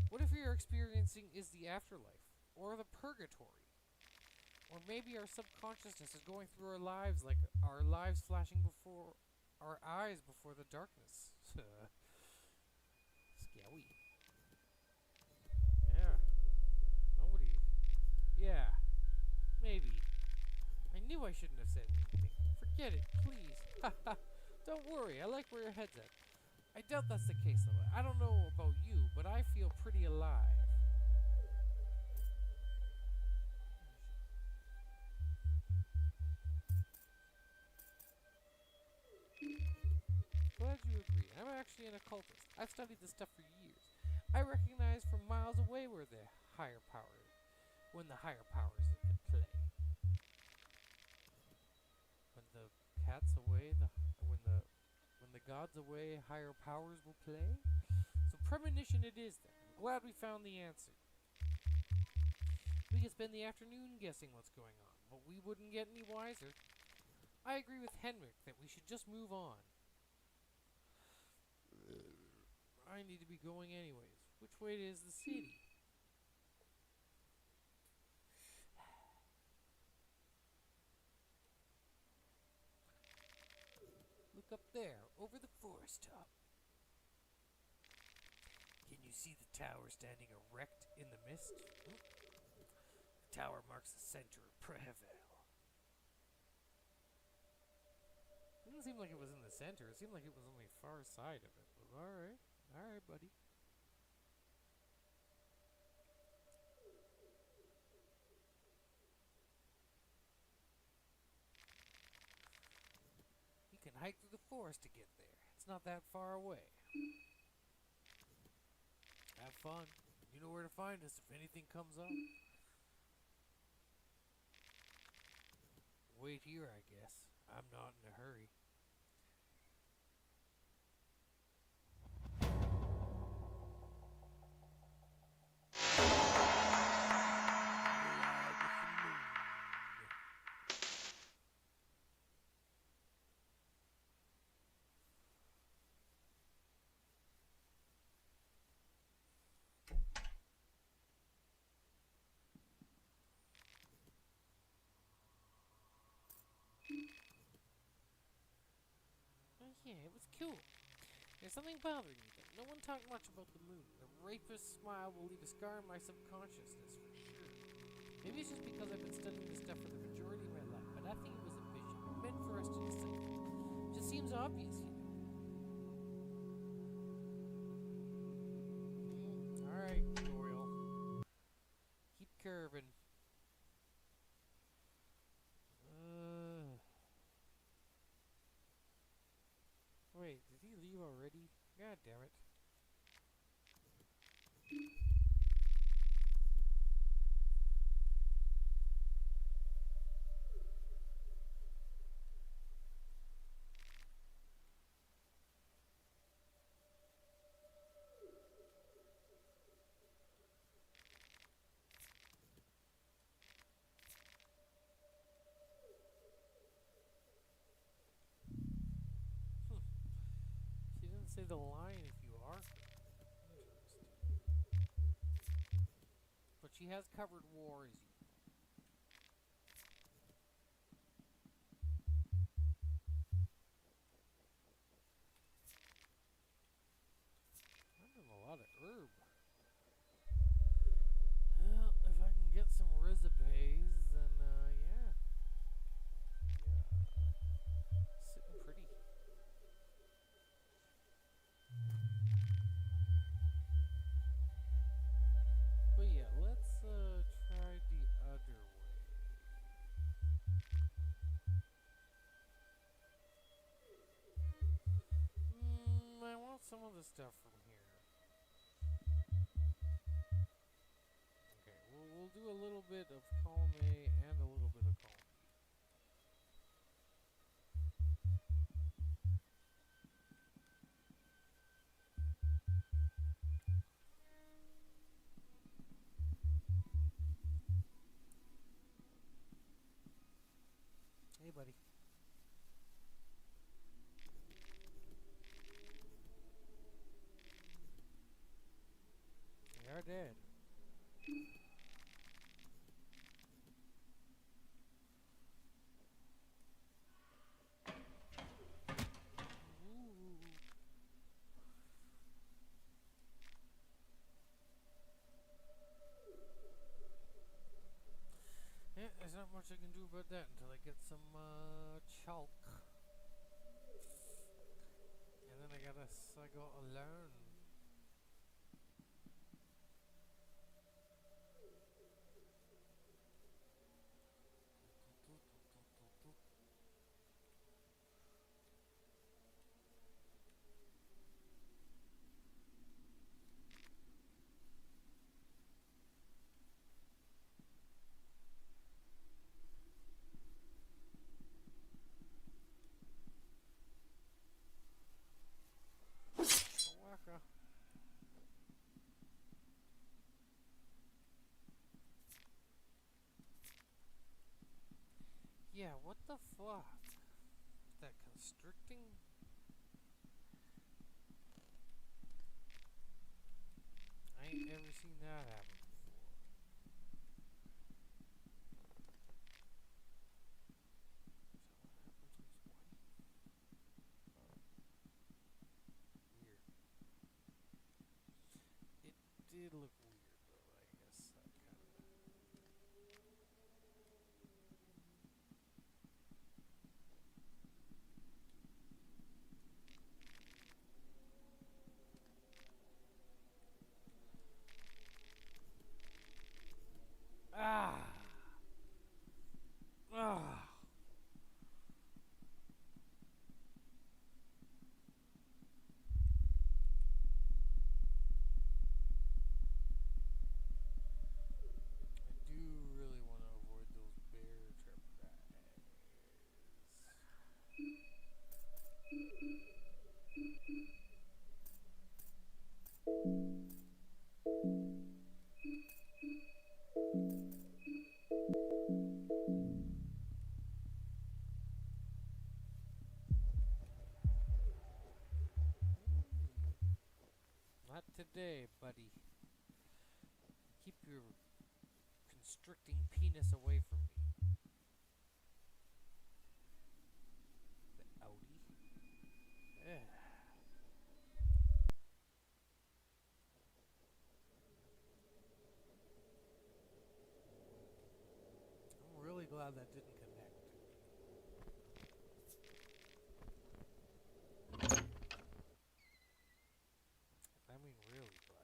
What if we are experiencing is the afterlife or the purgatory? Or maybe our subconsciousness is going through our lives like our lives flashing before our eyes before the darkness. Scary. Yeah. Nobody. Yeah. Maybe. I knew I shouldn't have said anything. Forget it, please. Don't worry, I like where your head's at. I doubt that's the case though. I don't know about you, but I feel pretty alive. Glad you agree. I'm actually an occultist. I've studied this stuff for years. I recognize from miles away where the higher power is, when the higher power is at play. When the cat's away, when the gods away, higher powers will play? So premonition it is then. I'm glad we found the answer. We could spend the afternoon guessing what's going on, but we wouldn't get any wiser. I agree with Henrik that we should just move on. I need to be going anyways. Which way is the city? Look up there, over the forest top. Can you see the tower standing erect in the mist? The tower marks the center of Prevel. It didn't seem like it was in the center. It seemed like it was on the far side of it. But alright. Alright, buddy. You can hike through the forest to get there. It's not that far away. Have fun. You know where to find us if anything comes up. Wait here, I guess. I'm not in a hurry. Oh yeah, it was cool. There's something bothering me though. No one talked much about the moon. The rapist smile will leave a scar in my subconsciousness for sure. Maybe it's just because I've been studying this stuff for the majority of my life, but I think it was a vision meant for us to decipher. It just seems obvious, you know. Alright, Doyle. Keep curving. Wait, did he leave already? God damn it. She didn't say the line if you are. Interesting. But she has covered war, as you know. I'm doing a lot of herb. Well, if I can get some recipes, then yeah. Sitting pretty. But yeah, let's try the other way. I want some of the stuff from here. Okay, we'll do a little bit of column A and a little bit of column B. Hey, buddy. They are dead. Ooh. Yeah, there's not much I can do about that until I get some chalk. And then I gotta learn. Yeah, what the fuck? That constricting? I ain't never seen that happen before. Weird. It did look weird though, I guess that kind of. Ah! Ah! I do really want to avoid those bear trap guys. Not today, buddy. Keep your constricting penis away from me. The Audi. Eh. I'm really glad that didn't connect. I mean, really glad.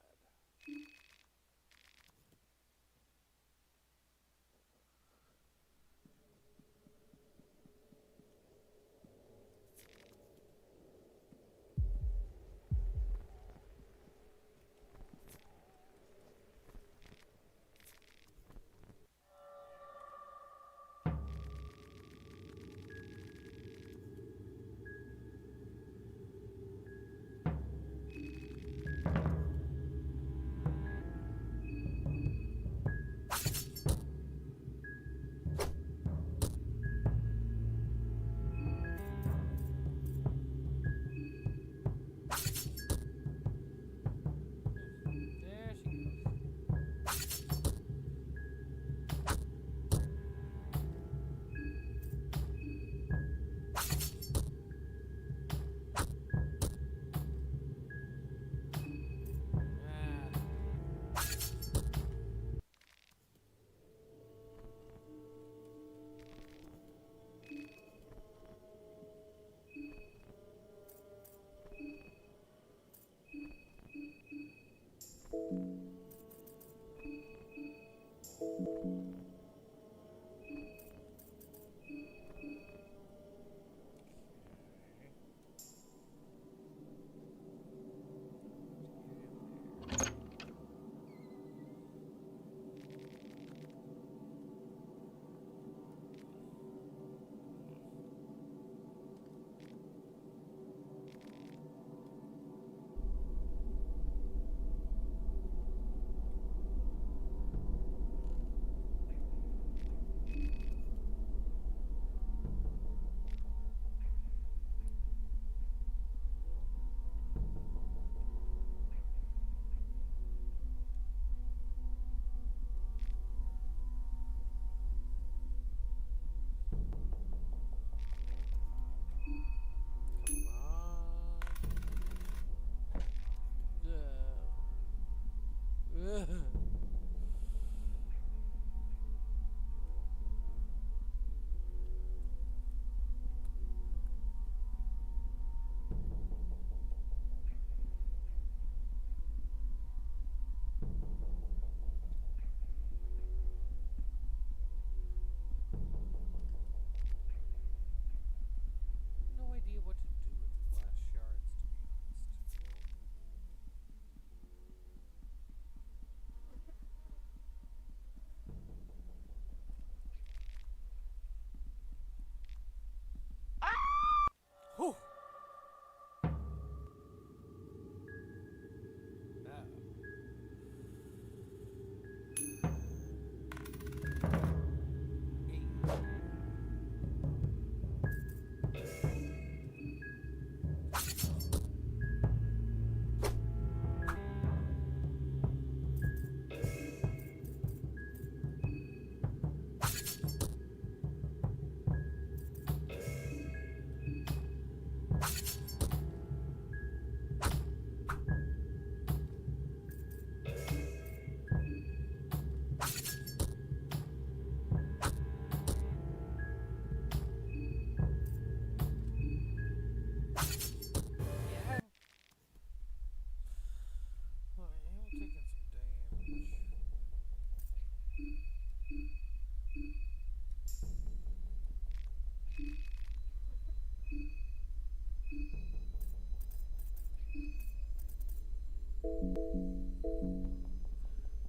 Okay.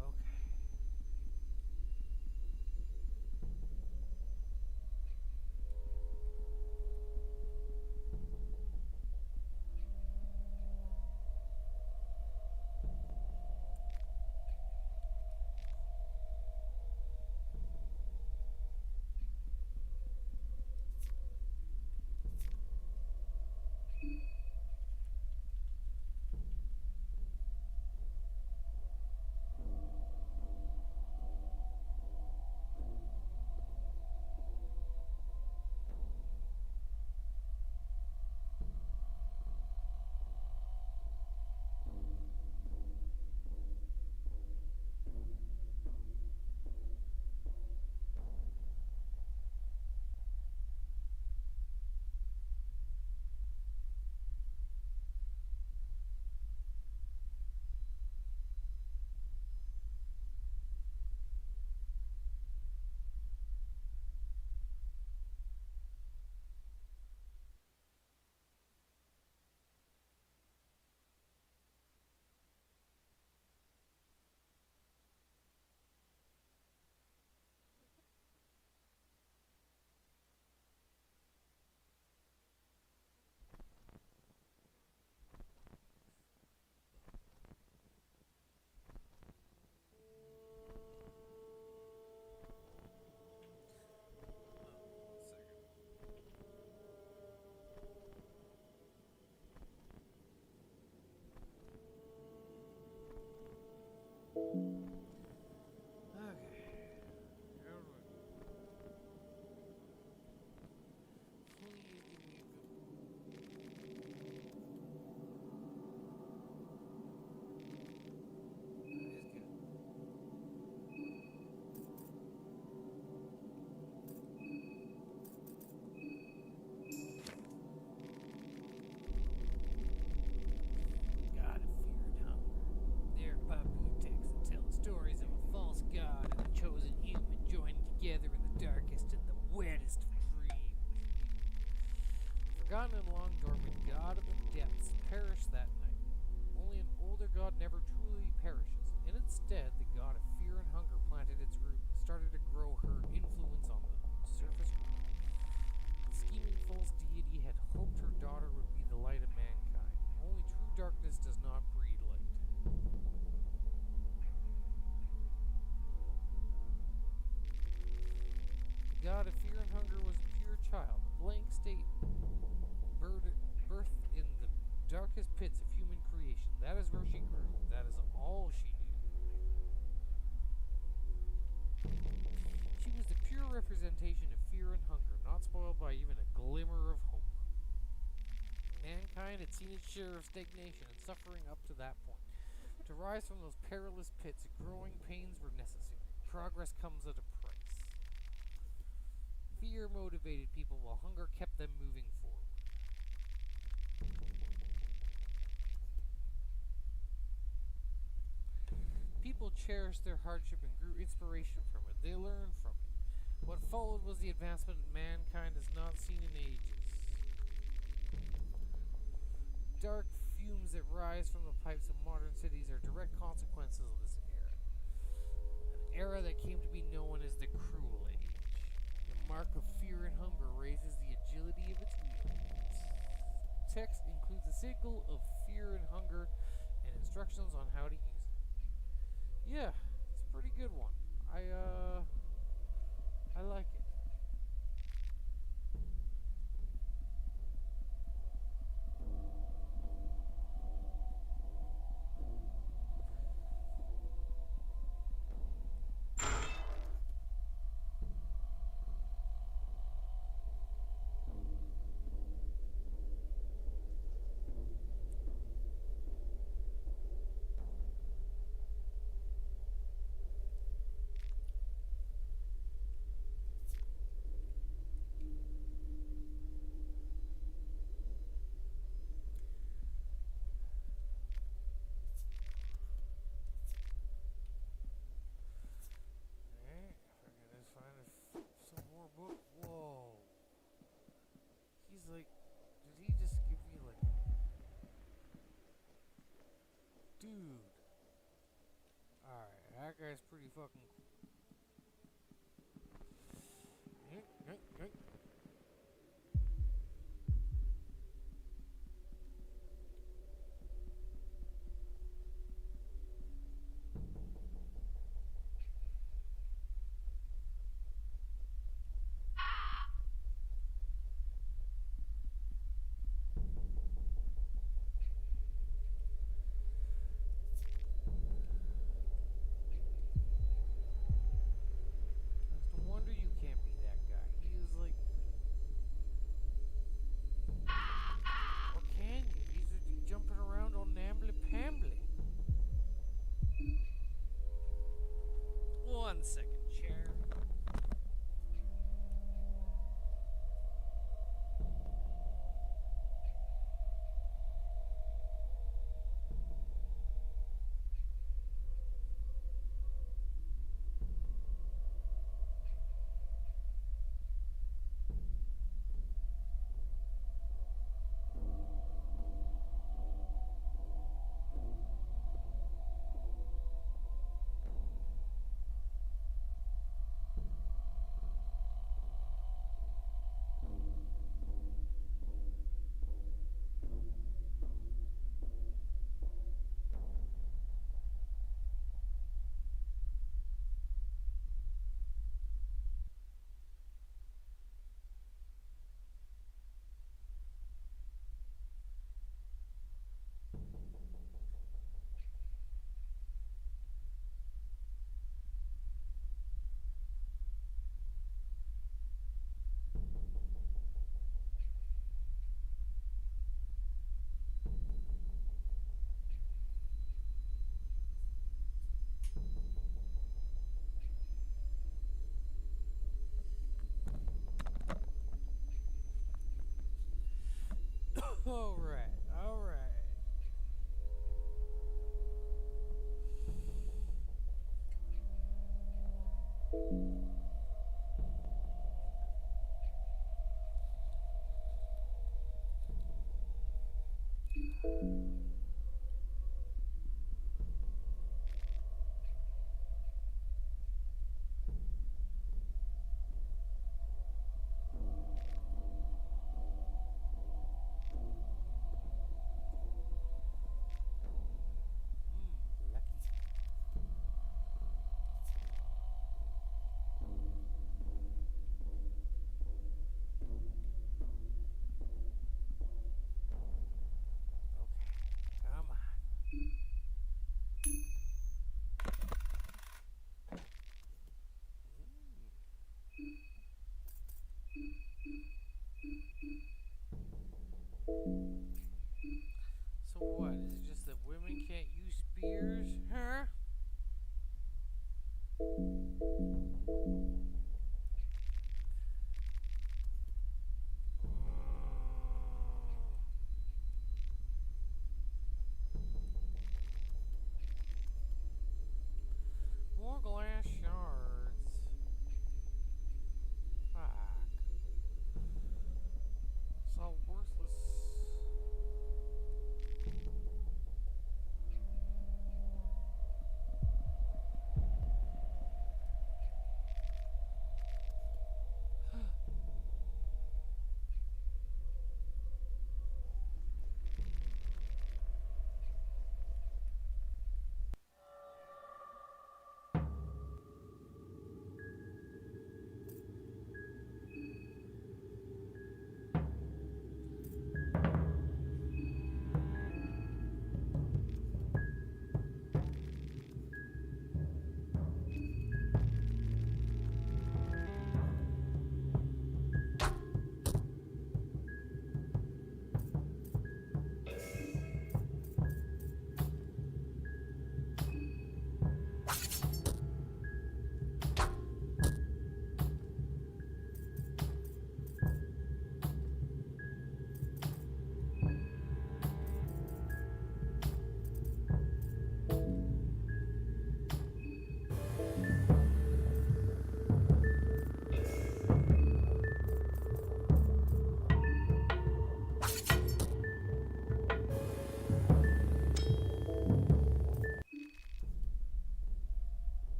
Okay. How do Please give me a good. It's good. God of fear and hunger. They're popular texts that tell the stories of a false god and a chosen human joining together in the darkest and the wettest of dreams. Forgotten and long dormant god of the depths perished that night. Only an older god never truly perishes, and instead the god of fear and hunger planted its root and started to grow her influence on the surface world. The scheming false deity had hoped her daughter would be the light of mankind. Only true darkness does not breed light. The god of fear and hunger was a pure child, a blank state, birthed in the darkest pits of human creation. That is where she grew. That is all she knew. She was the pure representation of fear and hunger, not spoiled by even a glimmer of hope. Mankind had seen its share of stagnation and suffering up to that point. To rise from those perilous pits, growing pains were necessary. Progress comes at a price. Fear motivated people while hunger kept them moving forward. People cherished their hardship and grew inspiration from it. They learned from it. What followed was the advancement mankind has not seen in ages. Dark fumes that rise from the pipes of modern cities are direct consequences of this era. An era that came to be known as the Cruel Age. The mark of fear and hunger raises the agility of its wheels. Text includes a signal of fear and hunger and instructions on how to use it. Yeah, it's a pretty good one. I like it. that guy's pretty fucking cool. No wonder you can't be that guy. He is like, or can you? He's jumping around on Nambly Pambly. 1 second, chair. Alright, alright. Lucky. Okay.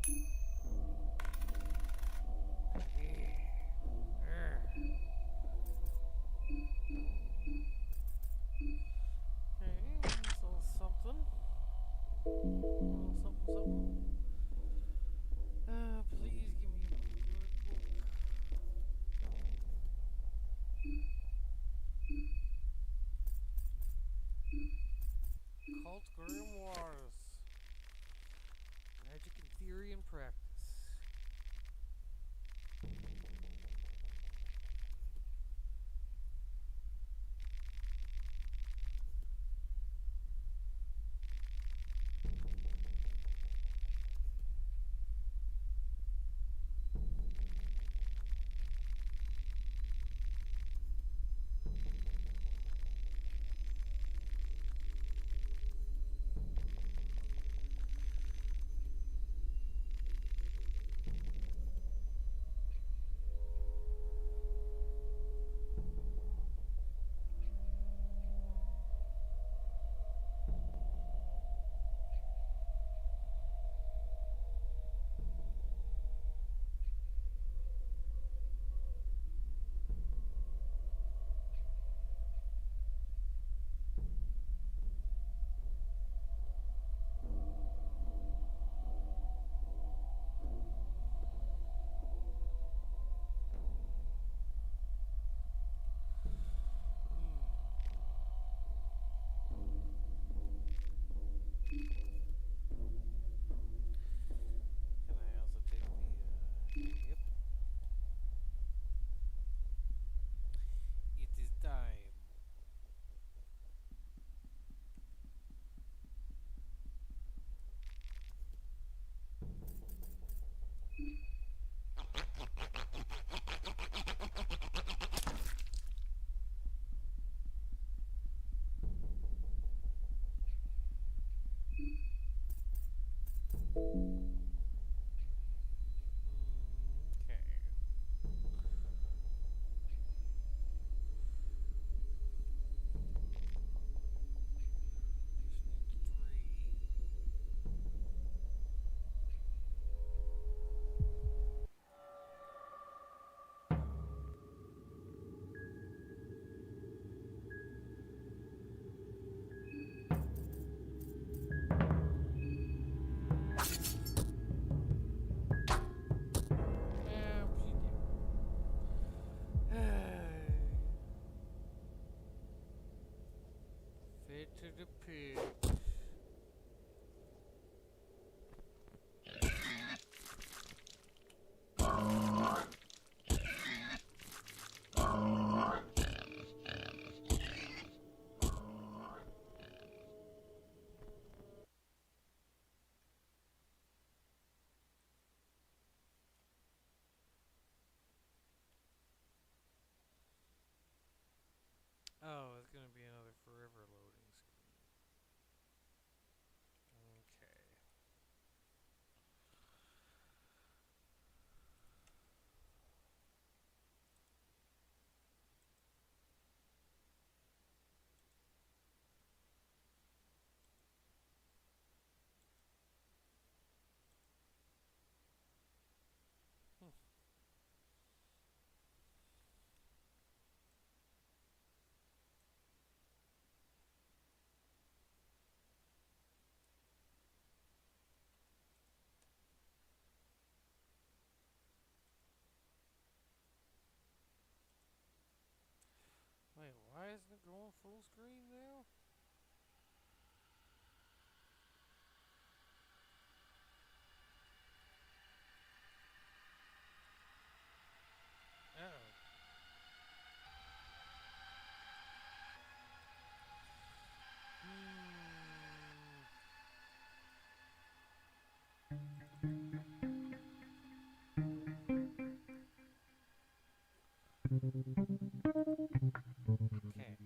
Okay, that's a little something. A little something, something. Please give me a good book. Cult Grimoires. Magic in theory and practice. Can I also take the, yep. It is time. Okay. Just need 3. She did. Fed to the pig. Oh, it's gonna be another forever loading screen. Okay. Hmm. Wait, why isn't it going full screen now? Oh. Okay.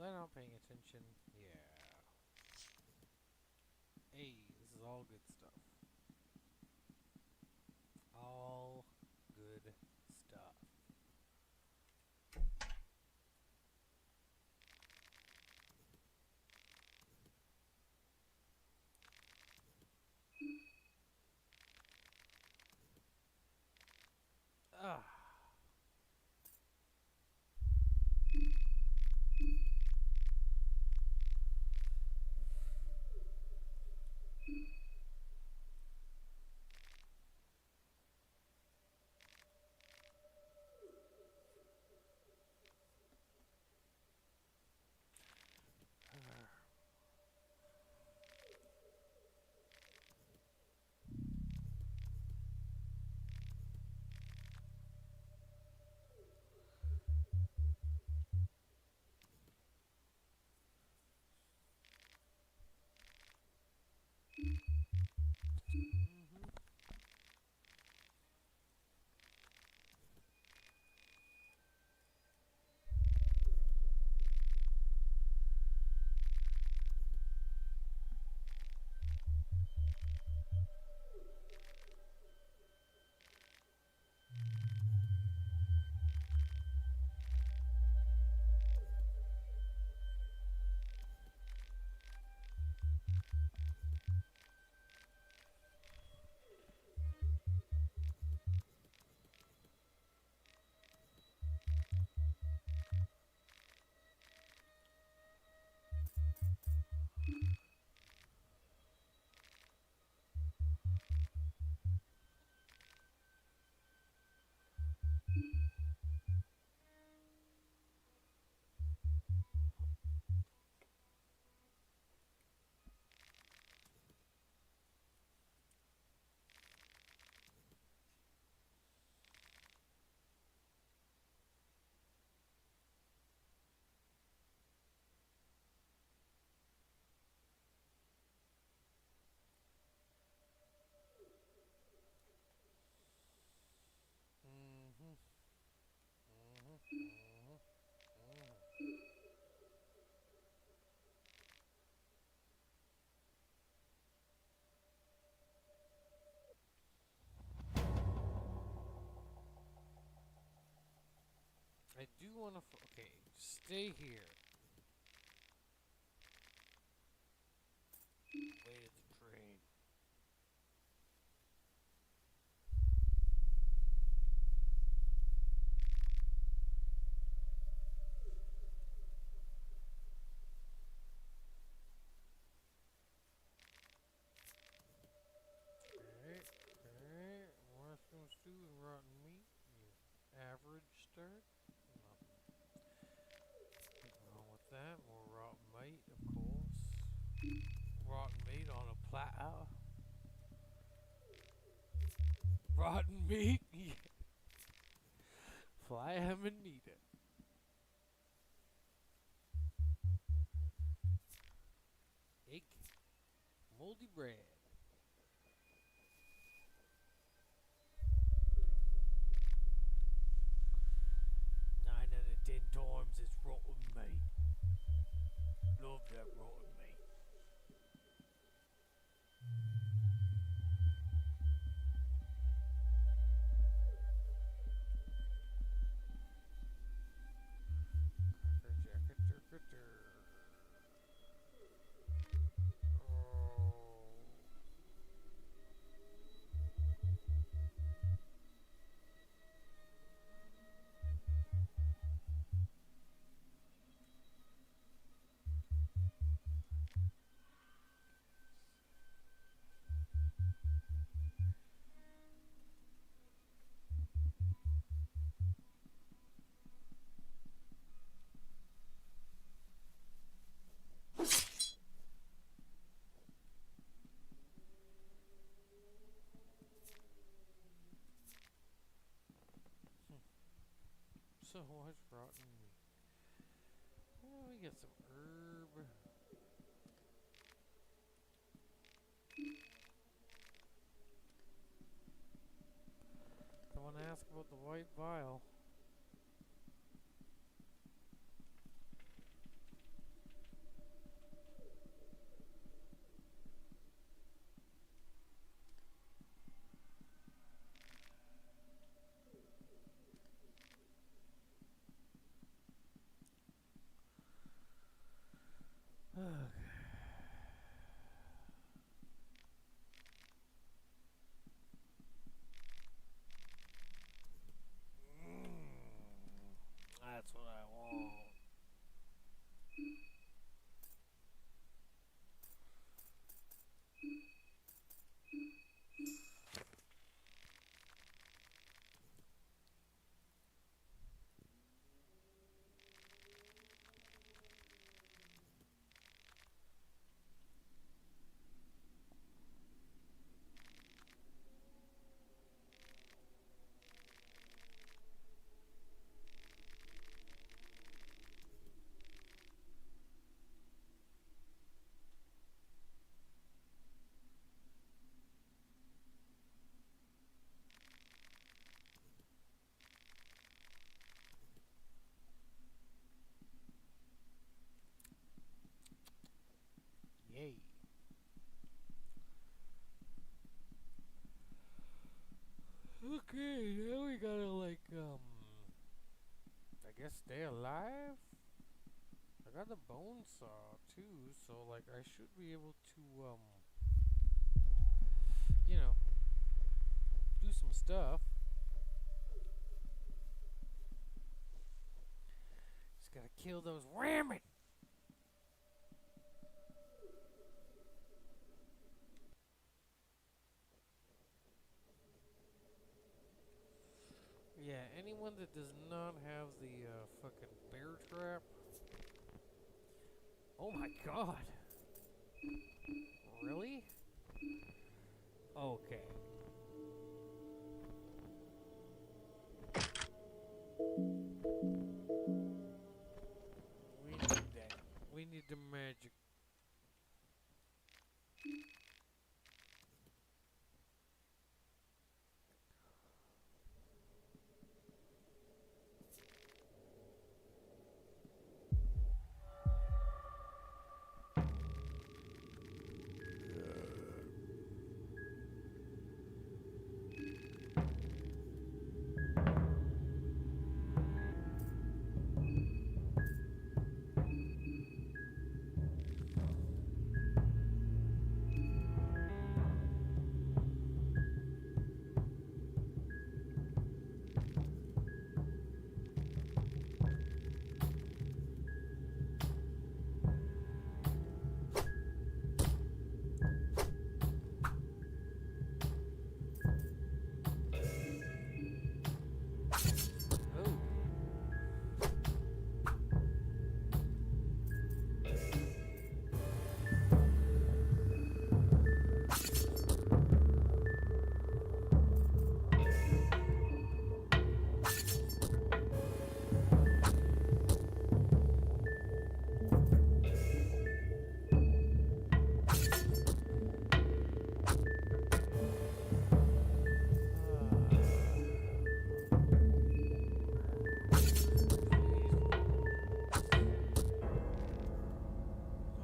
I not paying attention? Yeah. Hey, this is all good stuff. All good stuff. Ah. Mm-hmm. Mm-hmm. I do want to. Okay, stay here. Wait at the train. Okay, okay. Washroom stew and rotten meat. Average start. Nothing wrong with that. More rotten meat, of course. Rotten meat on a platter. Rotten meat. Fly ham and Nita. Egg. Moldy bread. 9 out of 10 times it's rotten meat. Love that rotten meat. Cracker jacket, Oh. So much rotten meat. Oh, we got some herb. I want to ask about the white vial. Okay, now we gotta I guess stay alive? I got the bone saw too, so I should be able to you know, do some stuff. Just gotta kill those ramen. Yeah, anyone that does not have the fucking bear trap. Oh my god. Really? Okay. We need that. We need the magic. Oh.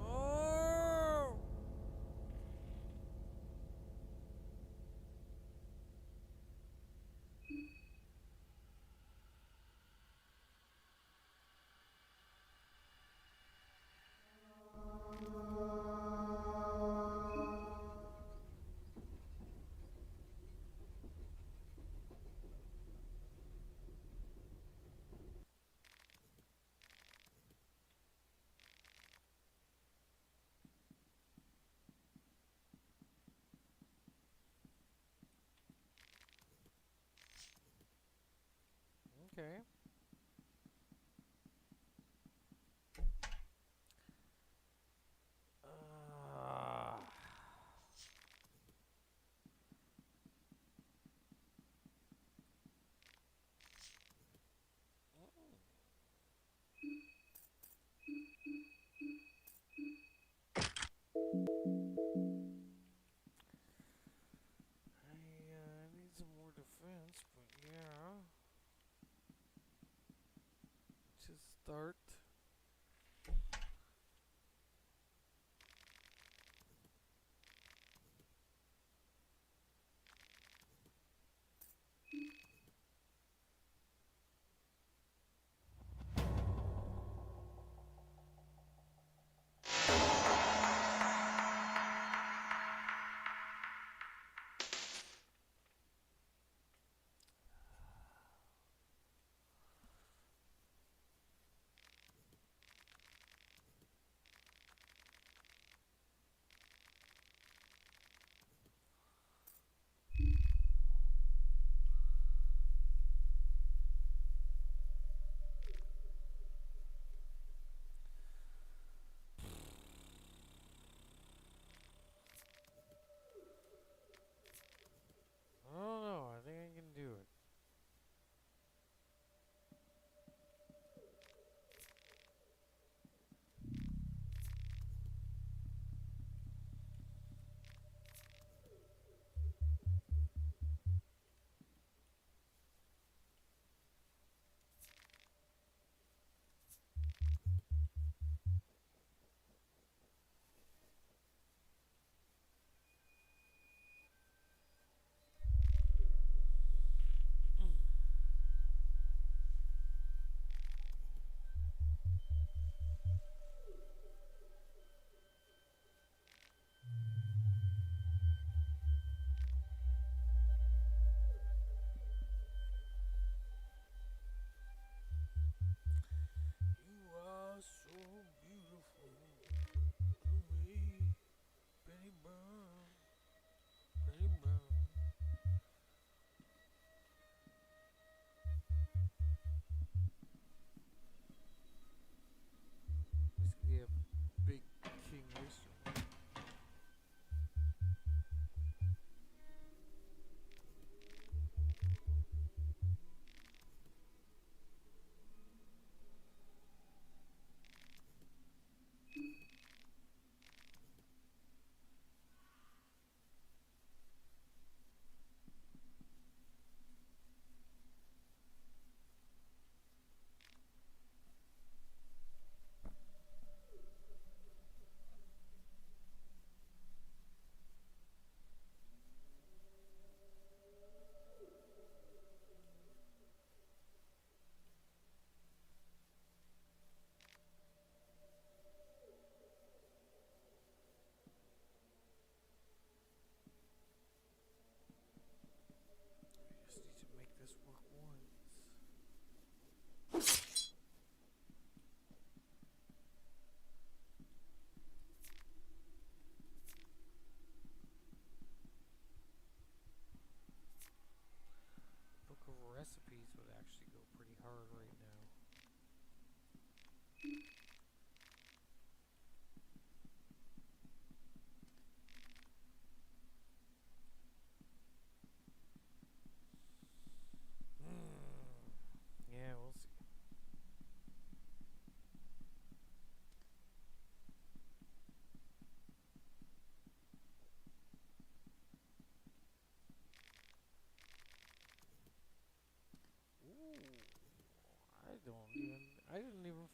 Oh. Okay. Uh, I need some more defense, but yeah. To start.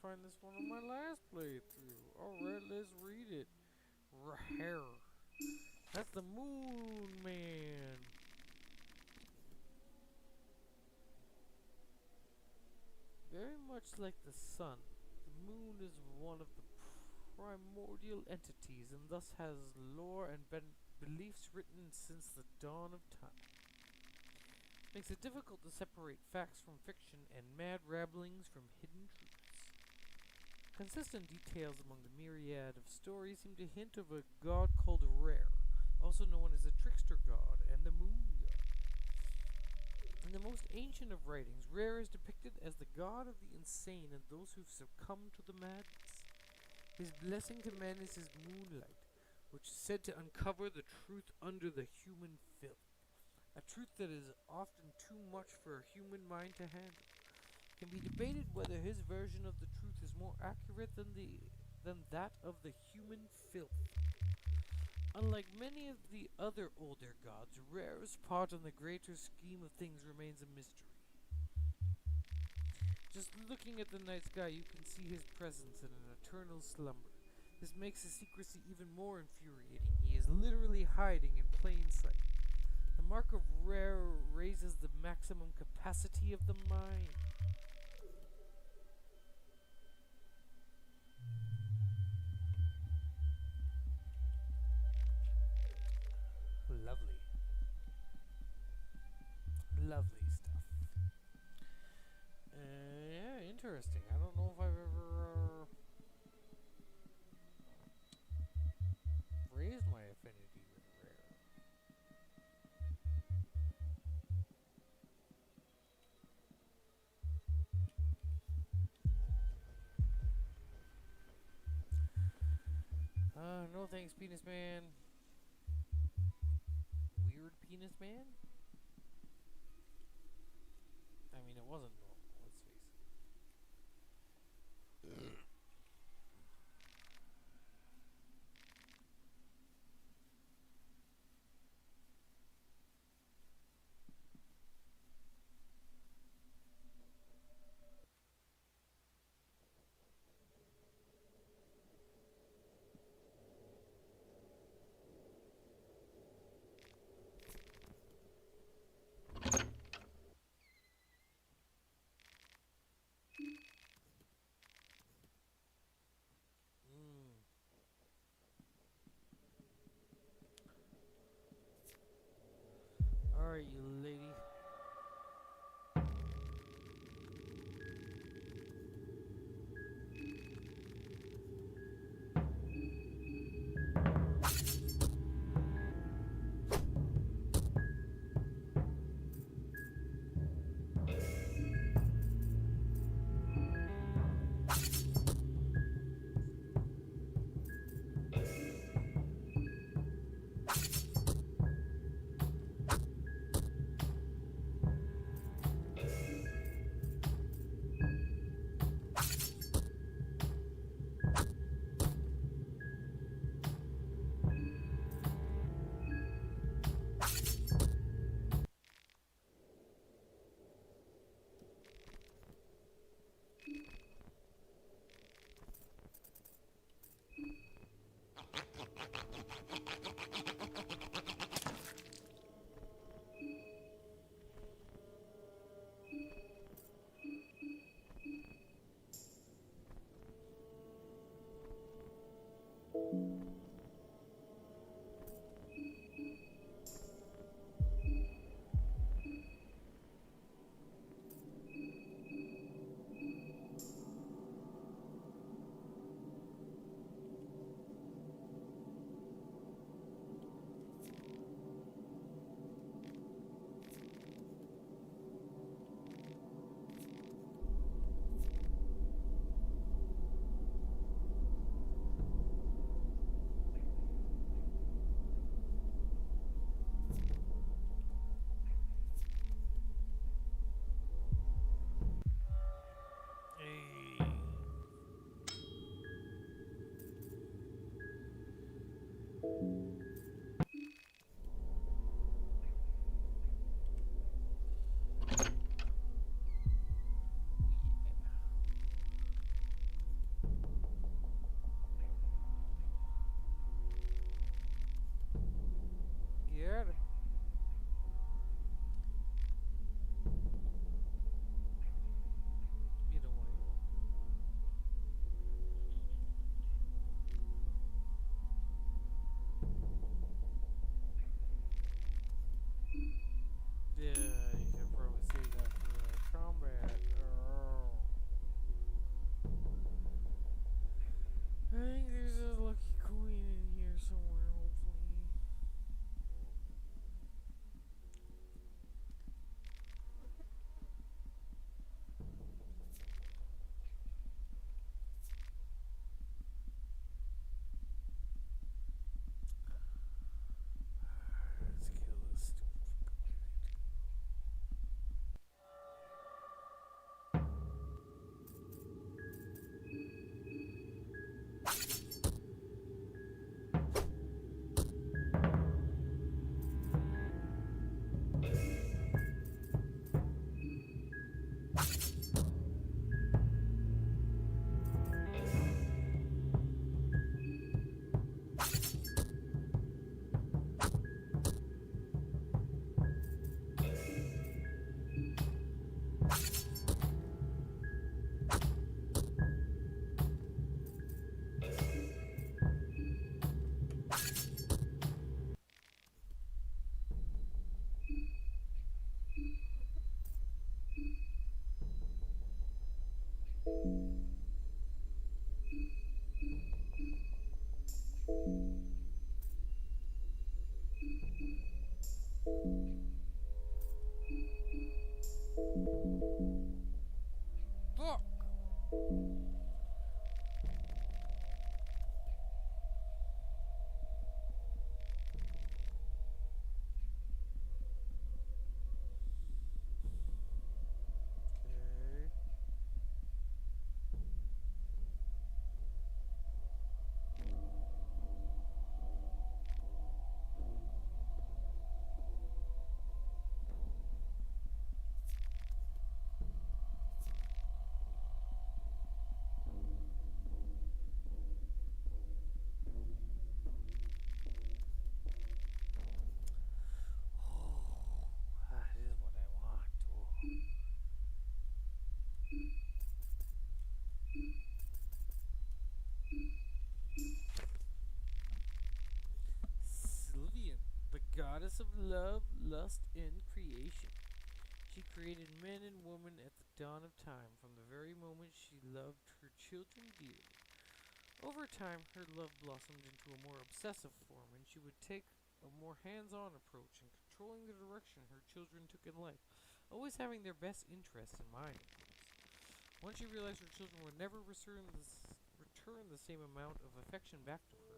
find this one on my last playthrough. Alright, let's read it. Rare. That's the Moon Man. Very much like the sun, the moon is one of the primordial entities and thus has lore and beliefs written since the dawn of time. Makes it difficult to separate facts from fiction and mad ramblings from hidden truths. Consistent details among the myriad of stories seem to hint of a god called Rare, also known as a trickster god and the moon god. In the most ancient of writings, Rare is depicted as the god of the insane and those who've succumbed to the madness. His blessing to men is his moonlight, which is said to uncover the truth under the human filth. A truth that is often too much for a human mind to handle. It can be debated whether his version of the truth is more accurate than that of the human filth. Unlike many of the other older gods, Rare's part in the greater scheme of things remains a mystery. Just looking at the night sky, you can see his presence in an eternal slumber. This makes his secrecy even more infuriating. He is literally hiding in plain sight. The mark of Rare raises the maximum capacity of the mind. Lovely. Lovely stuff. Yeah, interesting. I don't know if I've ever raised my affinity with Rare. No thanks, Penis Man. Weird Penis Man? I mean, it wasn't normal, let's face it. Alright, you lady. goddess of love, lust, and creation. She created men and women at the dawn of time, from the very moment she loved her children dearly. Over time, her love blossomed into a more obsessive form, and she would take a more hands-on approach in controlling the direction her children took in life, always having their best interests in mind, of course. Once she realized her children would never return the same amount of affection back to her,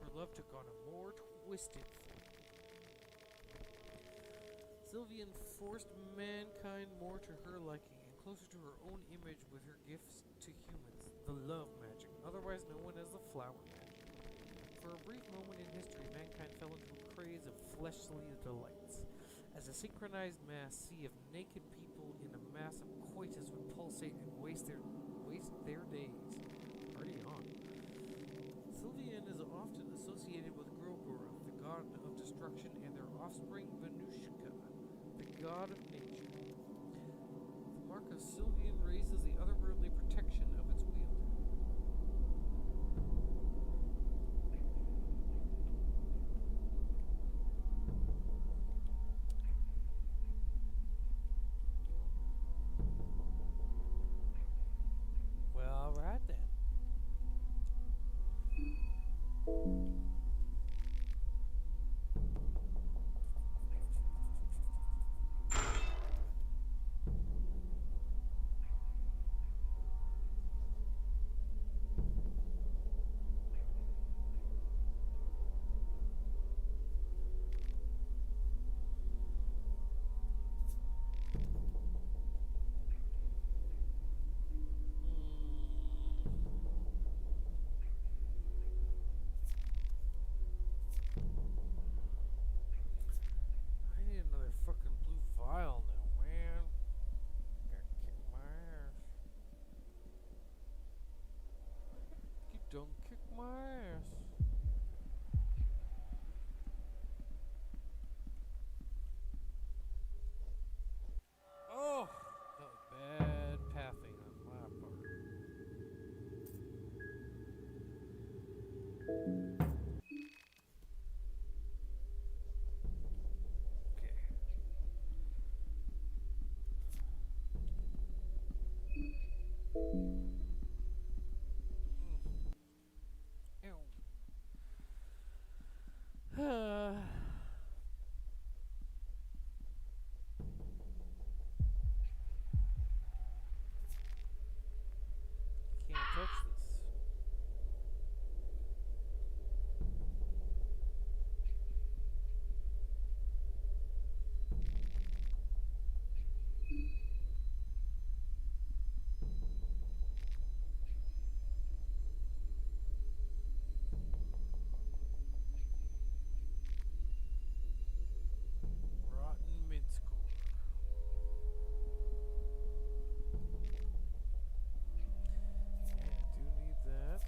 her love took on a more twisted form. Sylvian forced mankind more to her liking and closer to her own image with her gifts to humans, the love magic, otherwise known as the flower magic. For a brief moment in history, mankind fell into a craze of fleshly delights. As a synchronized mass sea of naked people in a massive coitus would pulsate and waste their days. Party on. Sylvian is often associated with Grogor, the god of destruction, and their offspring Venushka, the god of nature. The mark of Sylvian raises the otherworldly protection of its wielder. Well, alright then. I need another fucking blue vial now, man. Gotta kick my ass. You don't kick my ass. Oh, that was bad pathing on my part. Okay. Ew. Can't touch this. Rotten mince core. Okay, I do need that.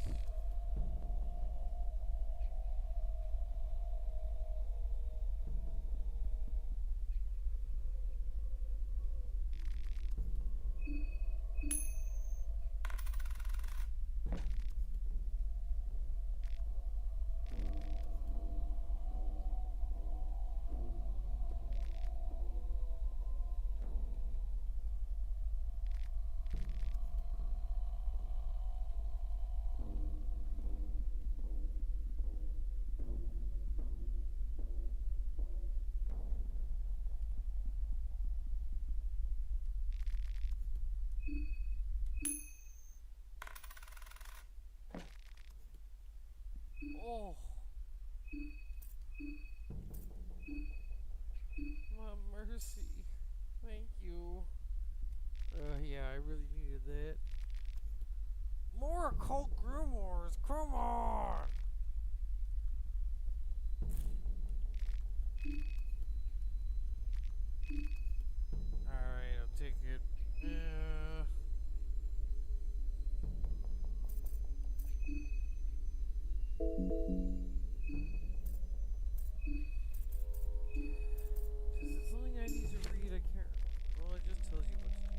Oh, my mercy. Thank you. Yeah, I really needed that. More occult grimoires, come on! Alright, I'll take it. Is it something I need to read? I can't. Well, it just tells you what to do.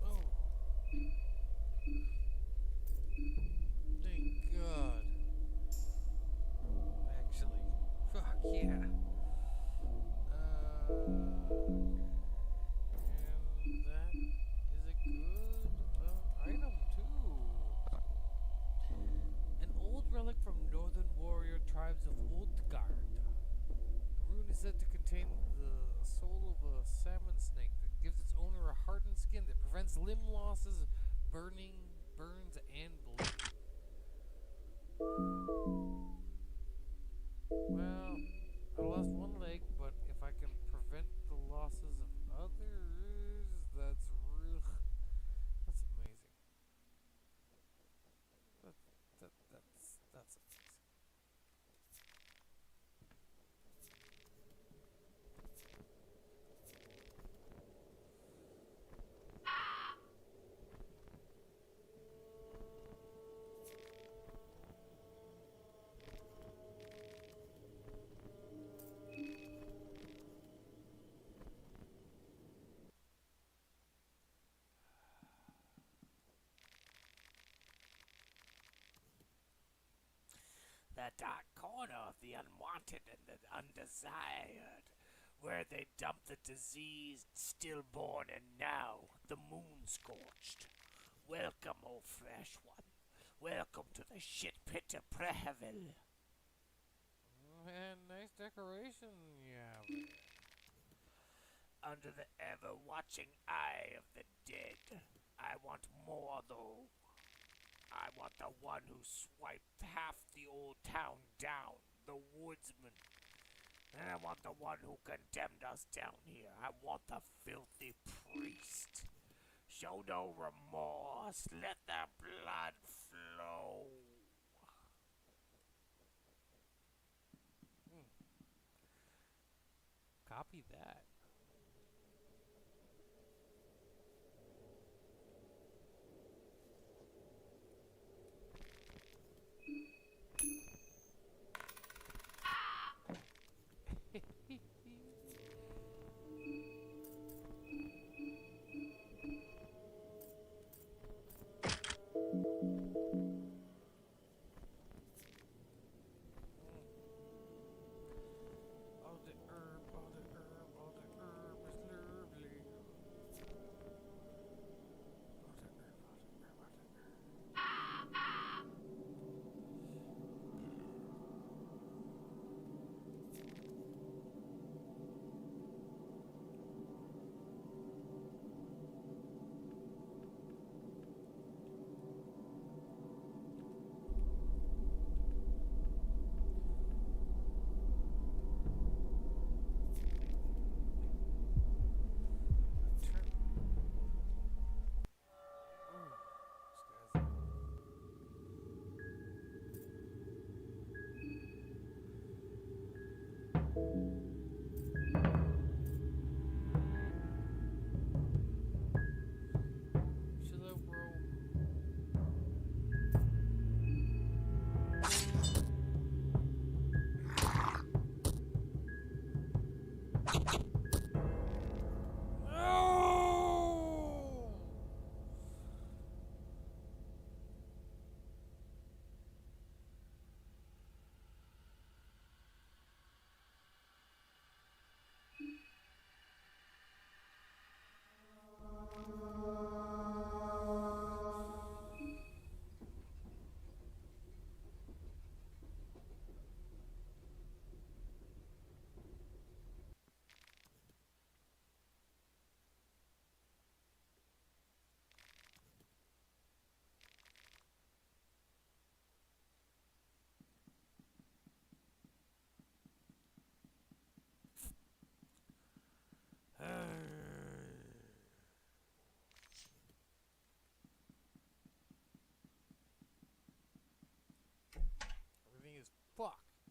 Oh, thank God. Actually, fuck yeah. And that is a good item too. An old relic from northern warrior tribes of Odgard. The rune is said to contain the soul of a salmon snake that gives its owner a hardened skin that prevents limb losses, burning, burns, and bleeding. Well, I lost one leg, but if I can prevent the losses of others, that's real. That's amazing. That, that's amazing. The dark corner of the unwanted and the undesired, where they dump the diseased, stillborn, and now the moon scorched. Welcome, O fresh one. Welcome to the shit pit of Preheville. Man, nice decoration, yeah. Under the ever watching eye of the dead. I want more, though. I want the one who swiped half the old town down, the woodsman. And I want the one who condemned us down here. I want the filthy priest. Show no remorse. Let the blood flow. Copy that. All the herb, all the herb, all the herb is lovely. All the herb, all the herb, all the herb. Turn. Ooh, this guy's. Chill out, bro. No!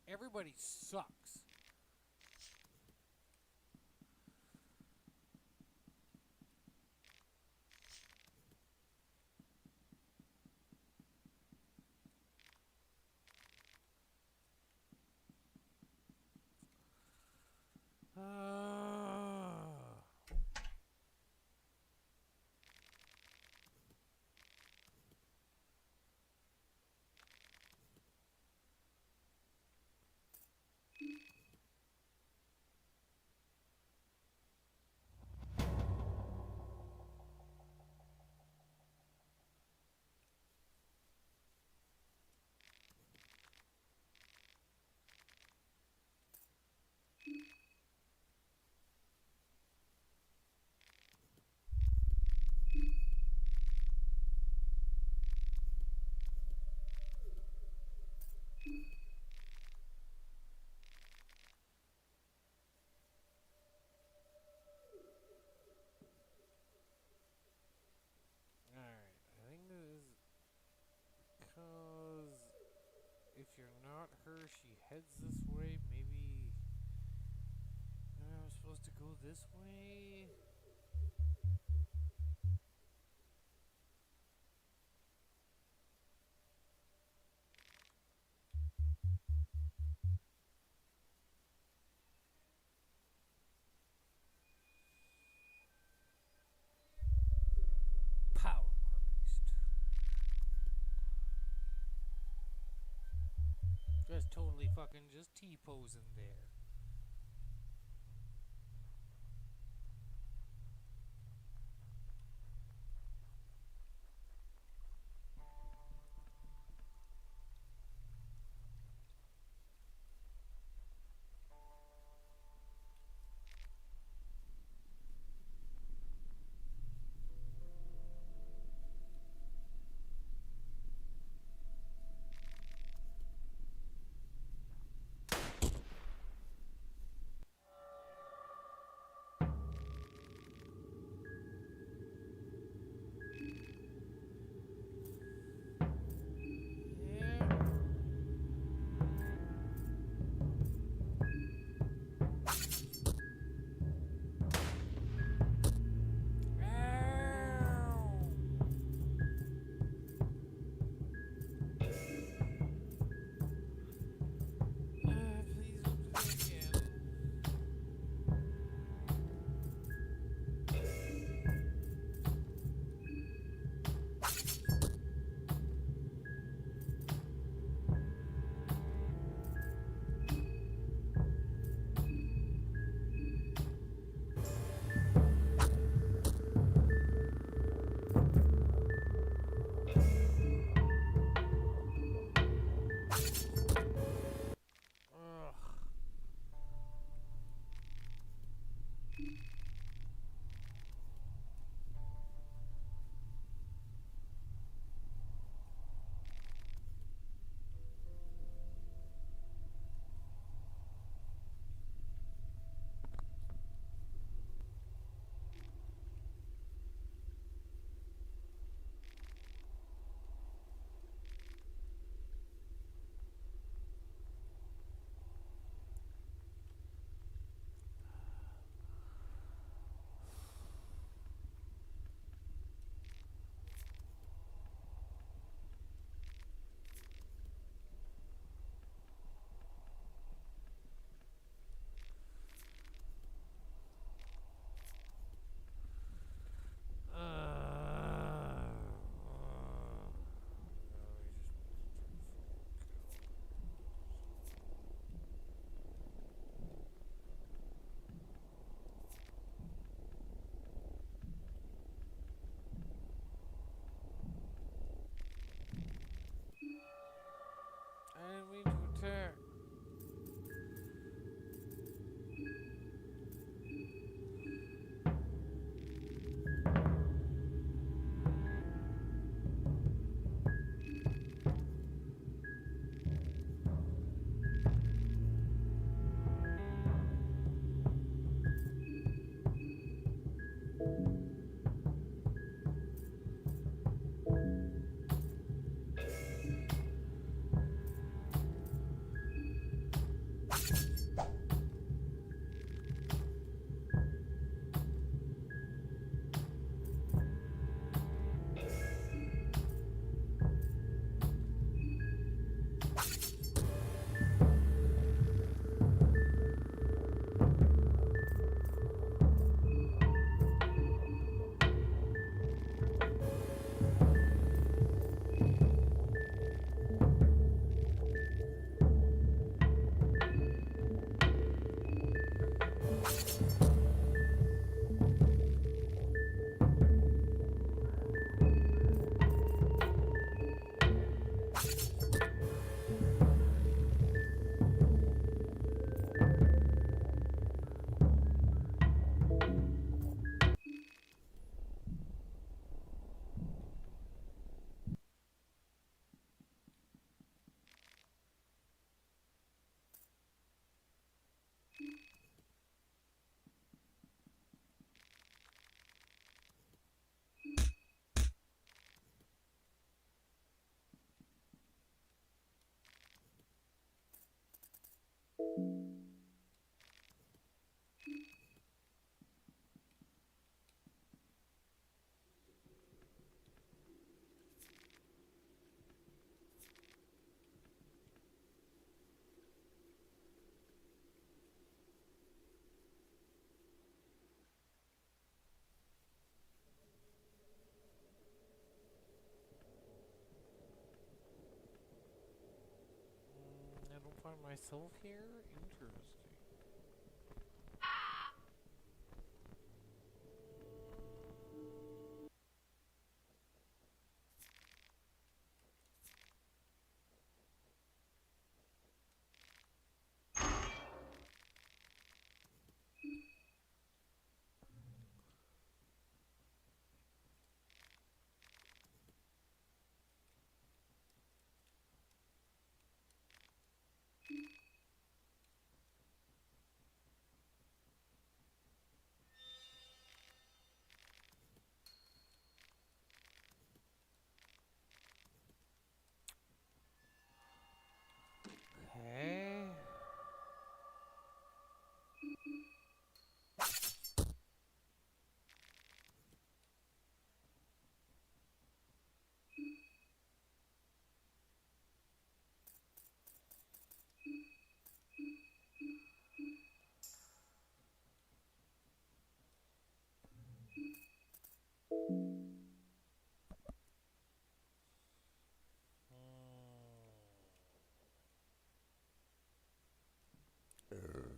Everybody sucks. Alright, I think this is because if you're not her, she heads this way. Maybe I'm supposed to go this way. Power Christ. Just totally fucking just T-posing there. I don't find myself here. Interesting. Okay. Oh, hurry.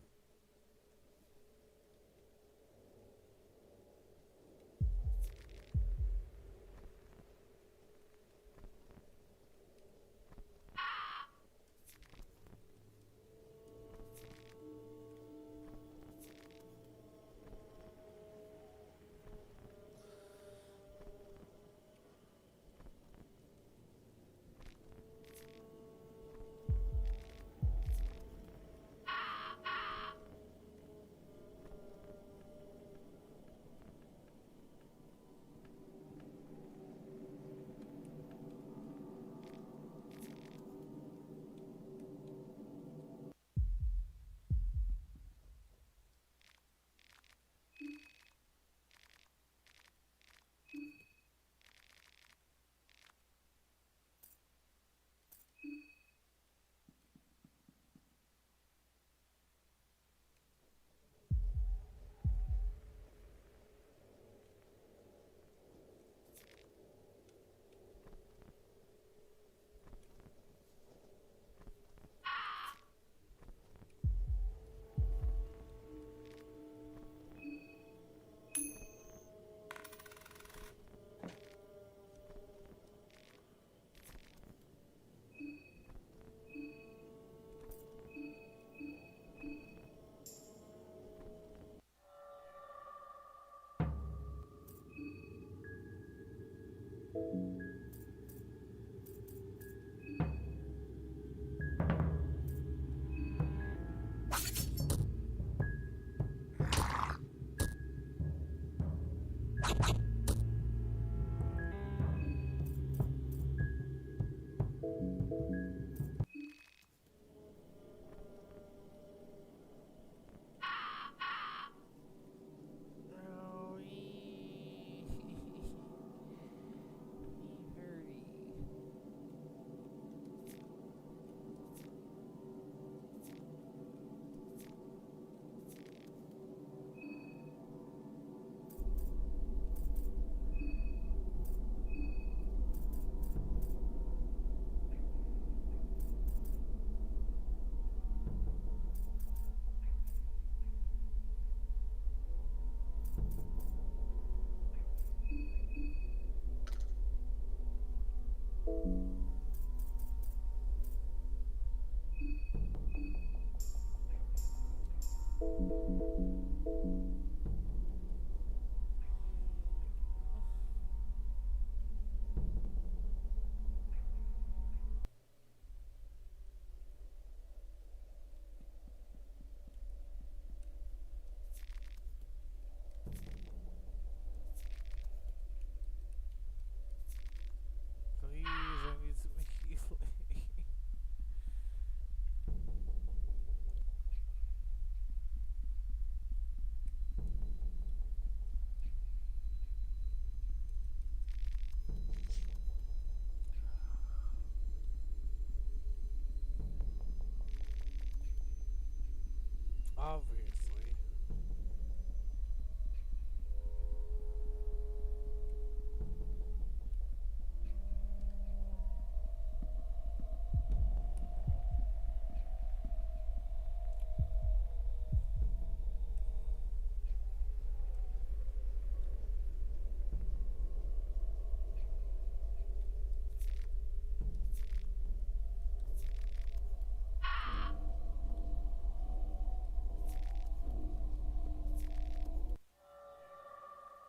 Please, I need some healing.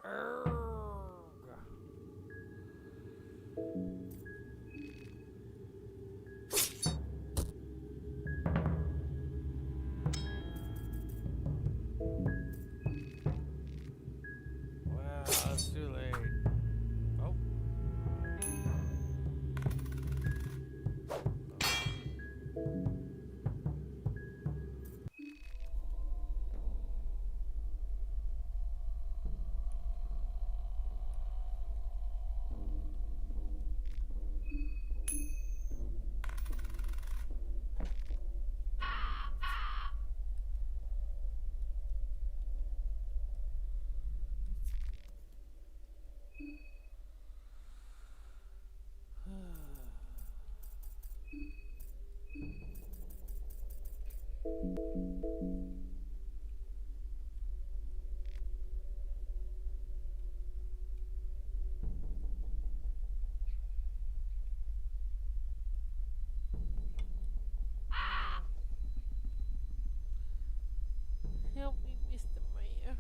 Arrgh. Well, it's too late. Oh. Help me, Mr. Mayor.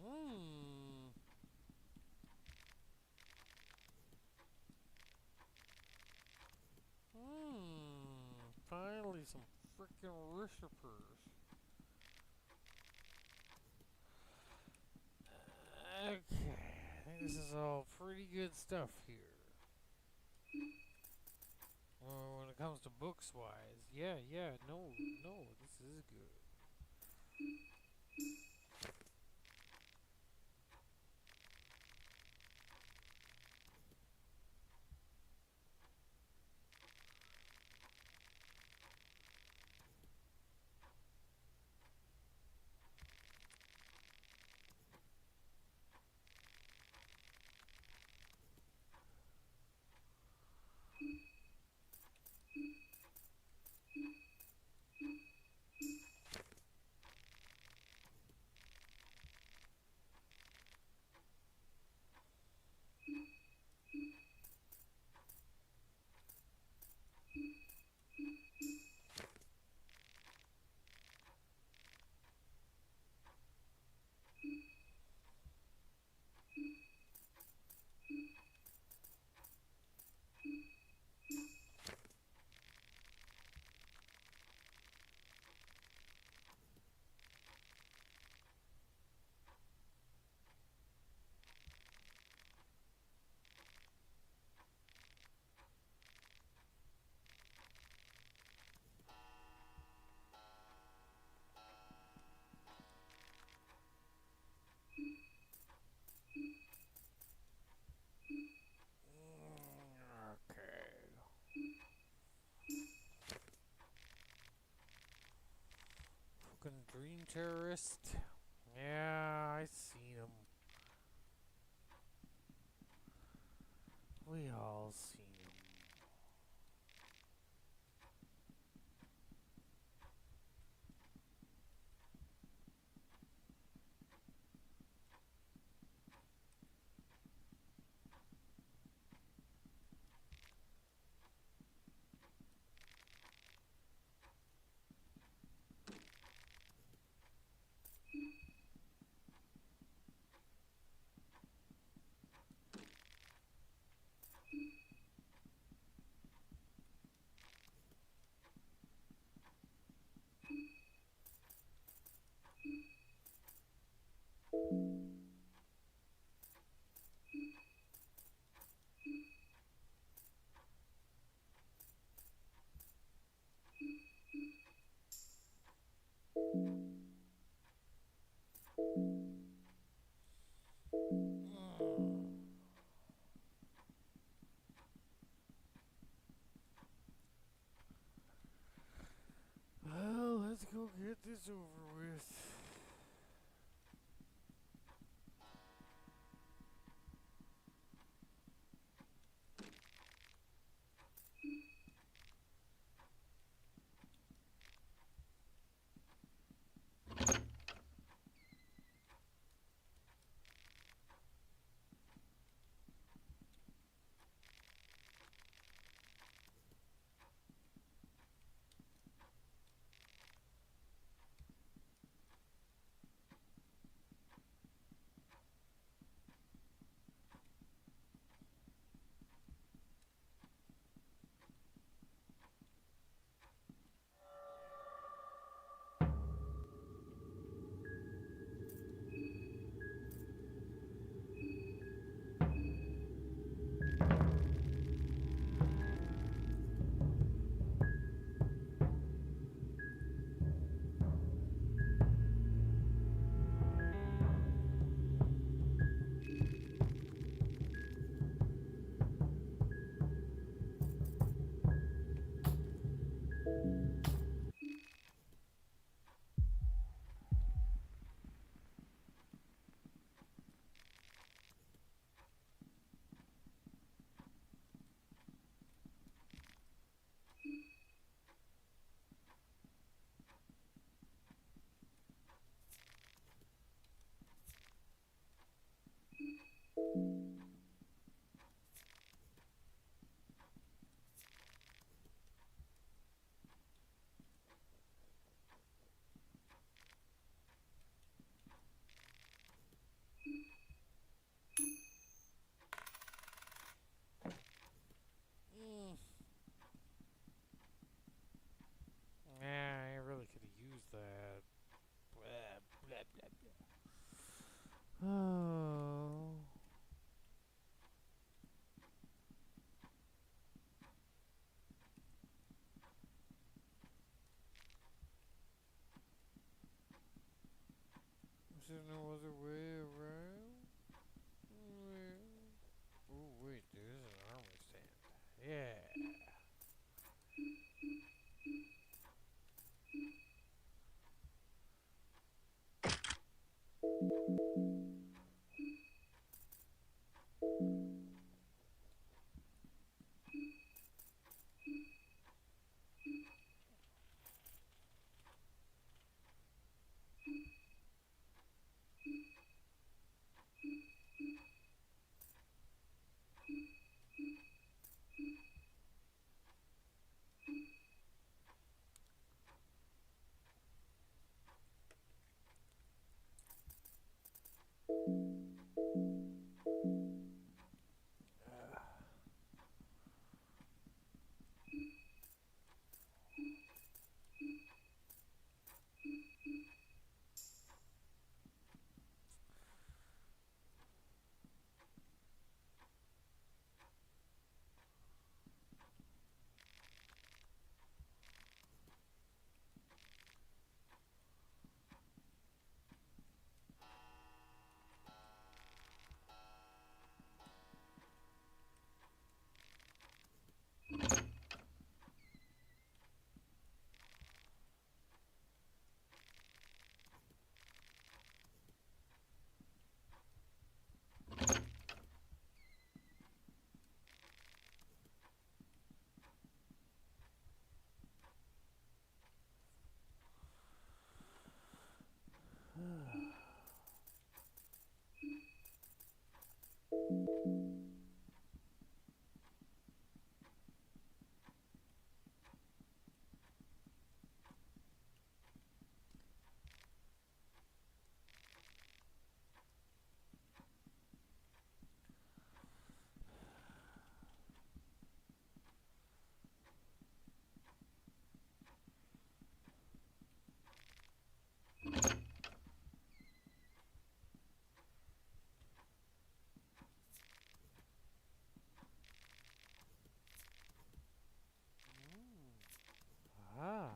Mmm. Finally some frickin' worshipers. Okay, I think this is all pretty good stuff here. Well, when it comes to books wise, yeah, no, this is good. Okay. Fucking dream terrorist. Yeah, I seen him. We all seen him. Well, let's go get this over with. Oh. Is there no other way around? Oh wait, there's an armor stand. Yeah. Ah.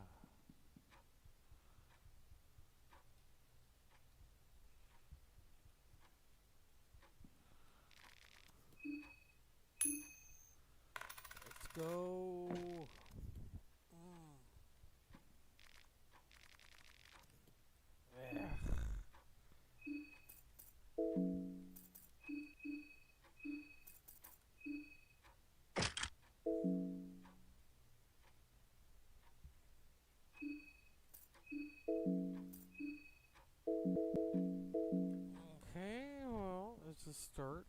Let's go. Ugh. Okay, well, it's a start.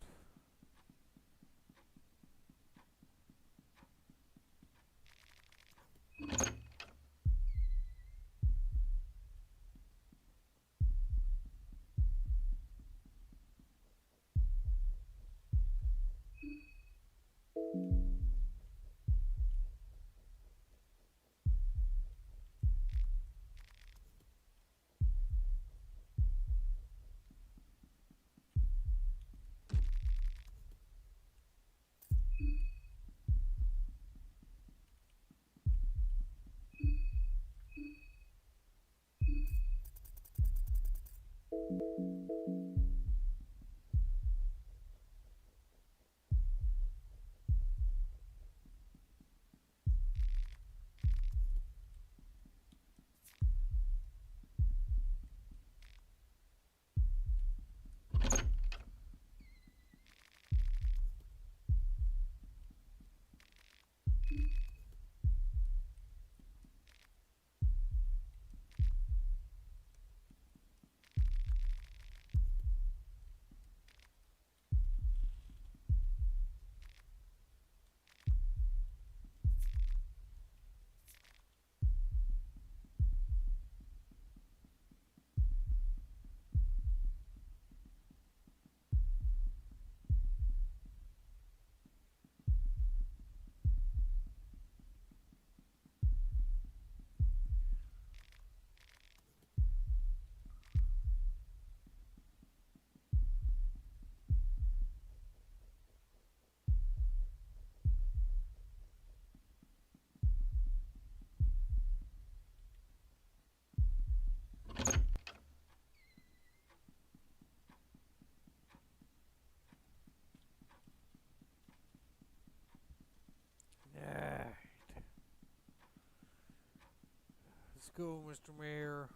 go, Mr. Mayor.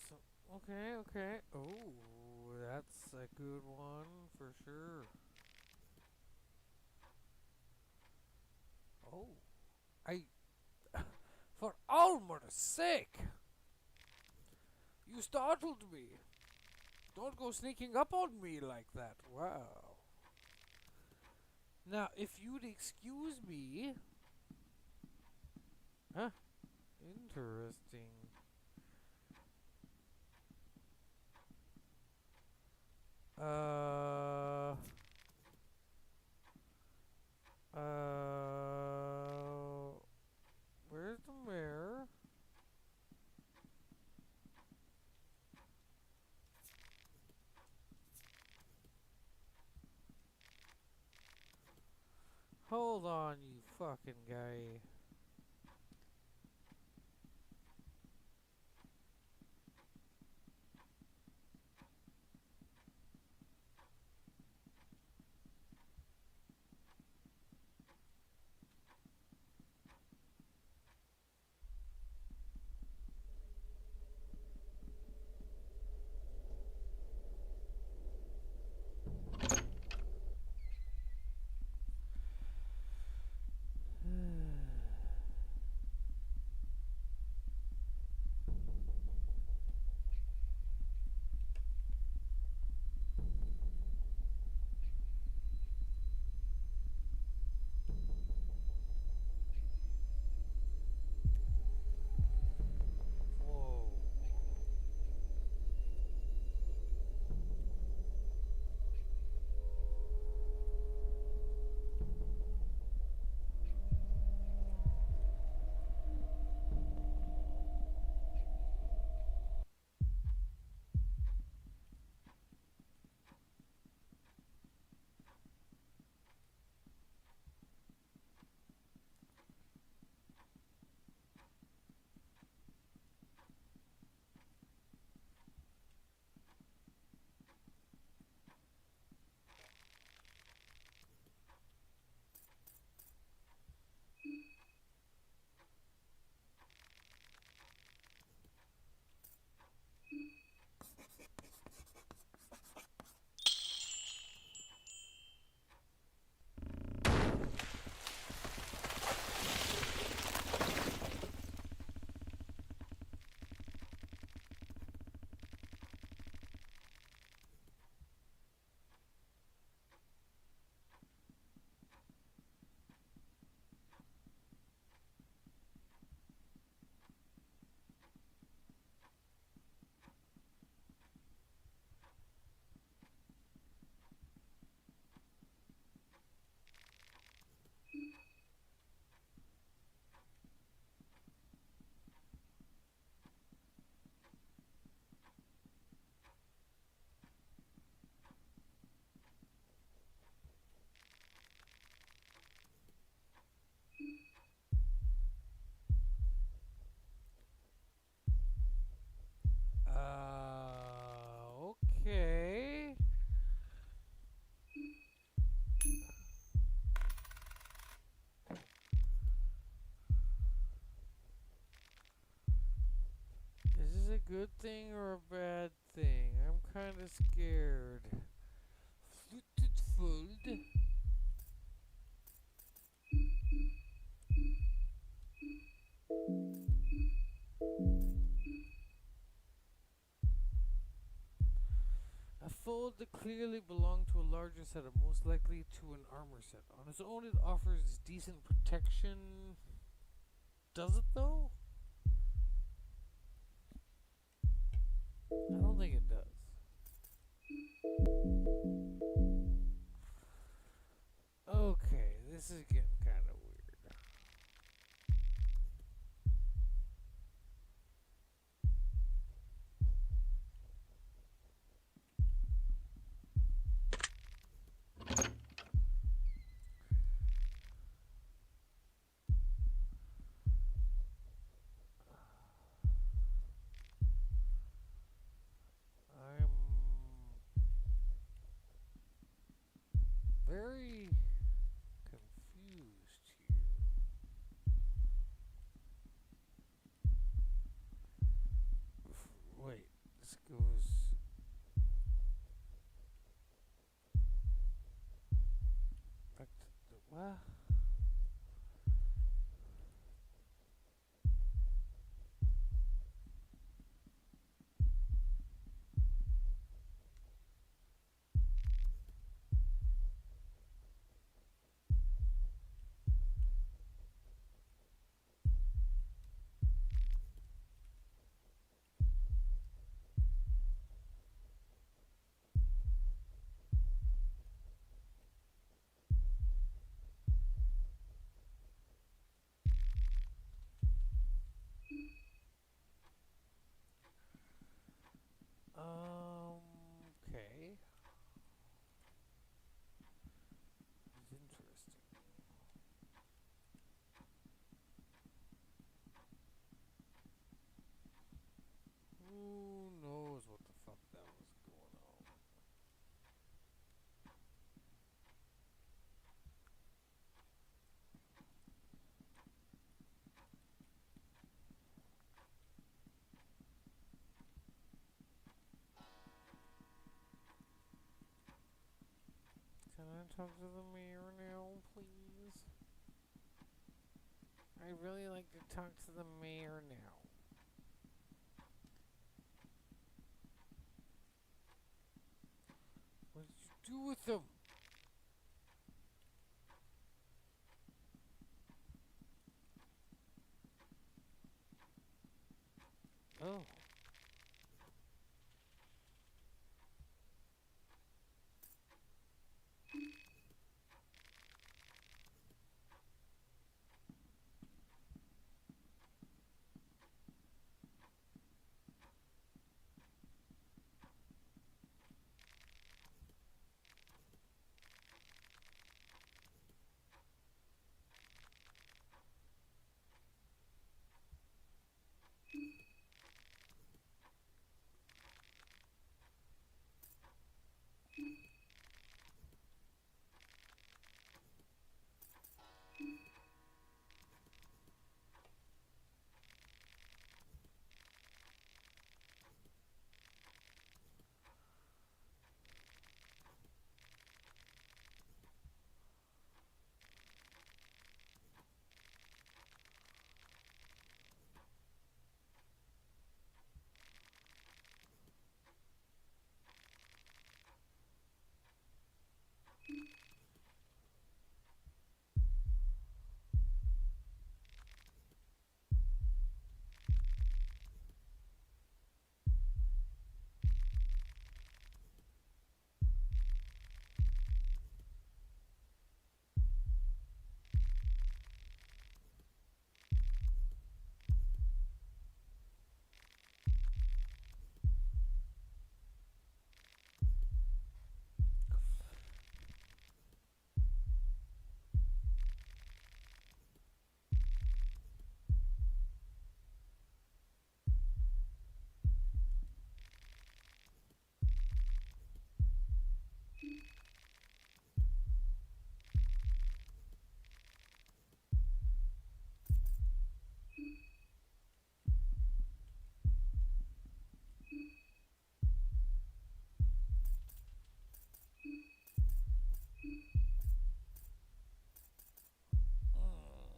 So, okay. Oh, that's a good one for sure. Oh, I, for Almer's sake, you startled me. Don't go sneaking up on me like that. Wow. Now, if you'd excuse me. Huh? Interesting. Uh. Where's the mayor? Hold on, you fucking guy. Whoa. Okay. Is this a good thing or a bad thing? I'm kind of scared. Fluted fold. A fold that clearly belonged to a larger setup, most likely to an armor set. On its own, it offers decent protection. Does it though? I don't think it does. Okay, this is getting kind of weird. Well, okay. It's interesting. Who knows what the fuck that was going on? Can I talk to the mayor now, please? I'd really like to talk to the mayor now. What did you do with them? Oh.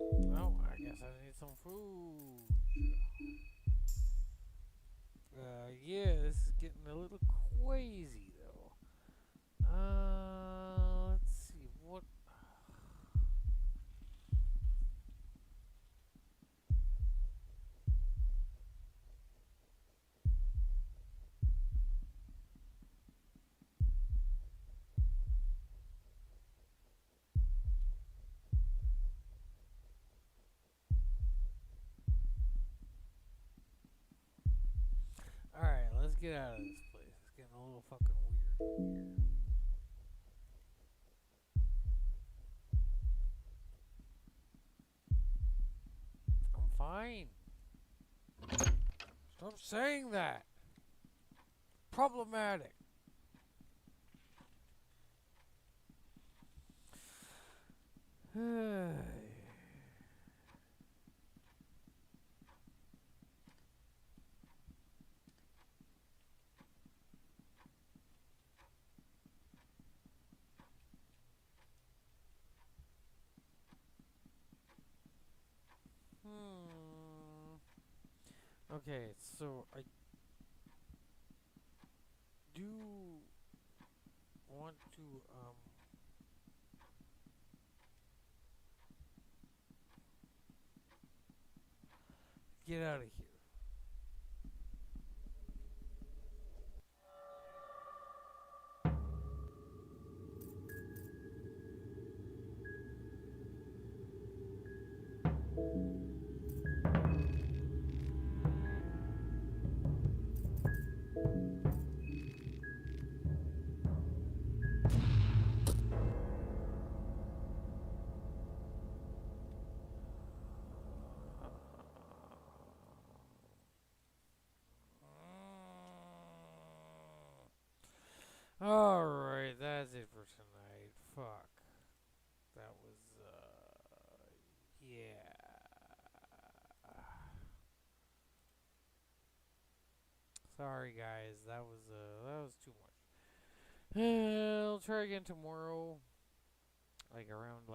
Well, I guess I need some food. Yeah, this is getting a little crazy though. Let's see what. Alright, let's get out of this place. It's getting a little fucking weird in here. I'm fine. Stop saying that. Problematic. Okay, so I do want to get out of here. Alright, that's it for tonight. Fuck. That was, yeah. Sorry, guys. That was too much. I'll try again tomorrow. Like around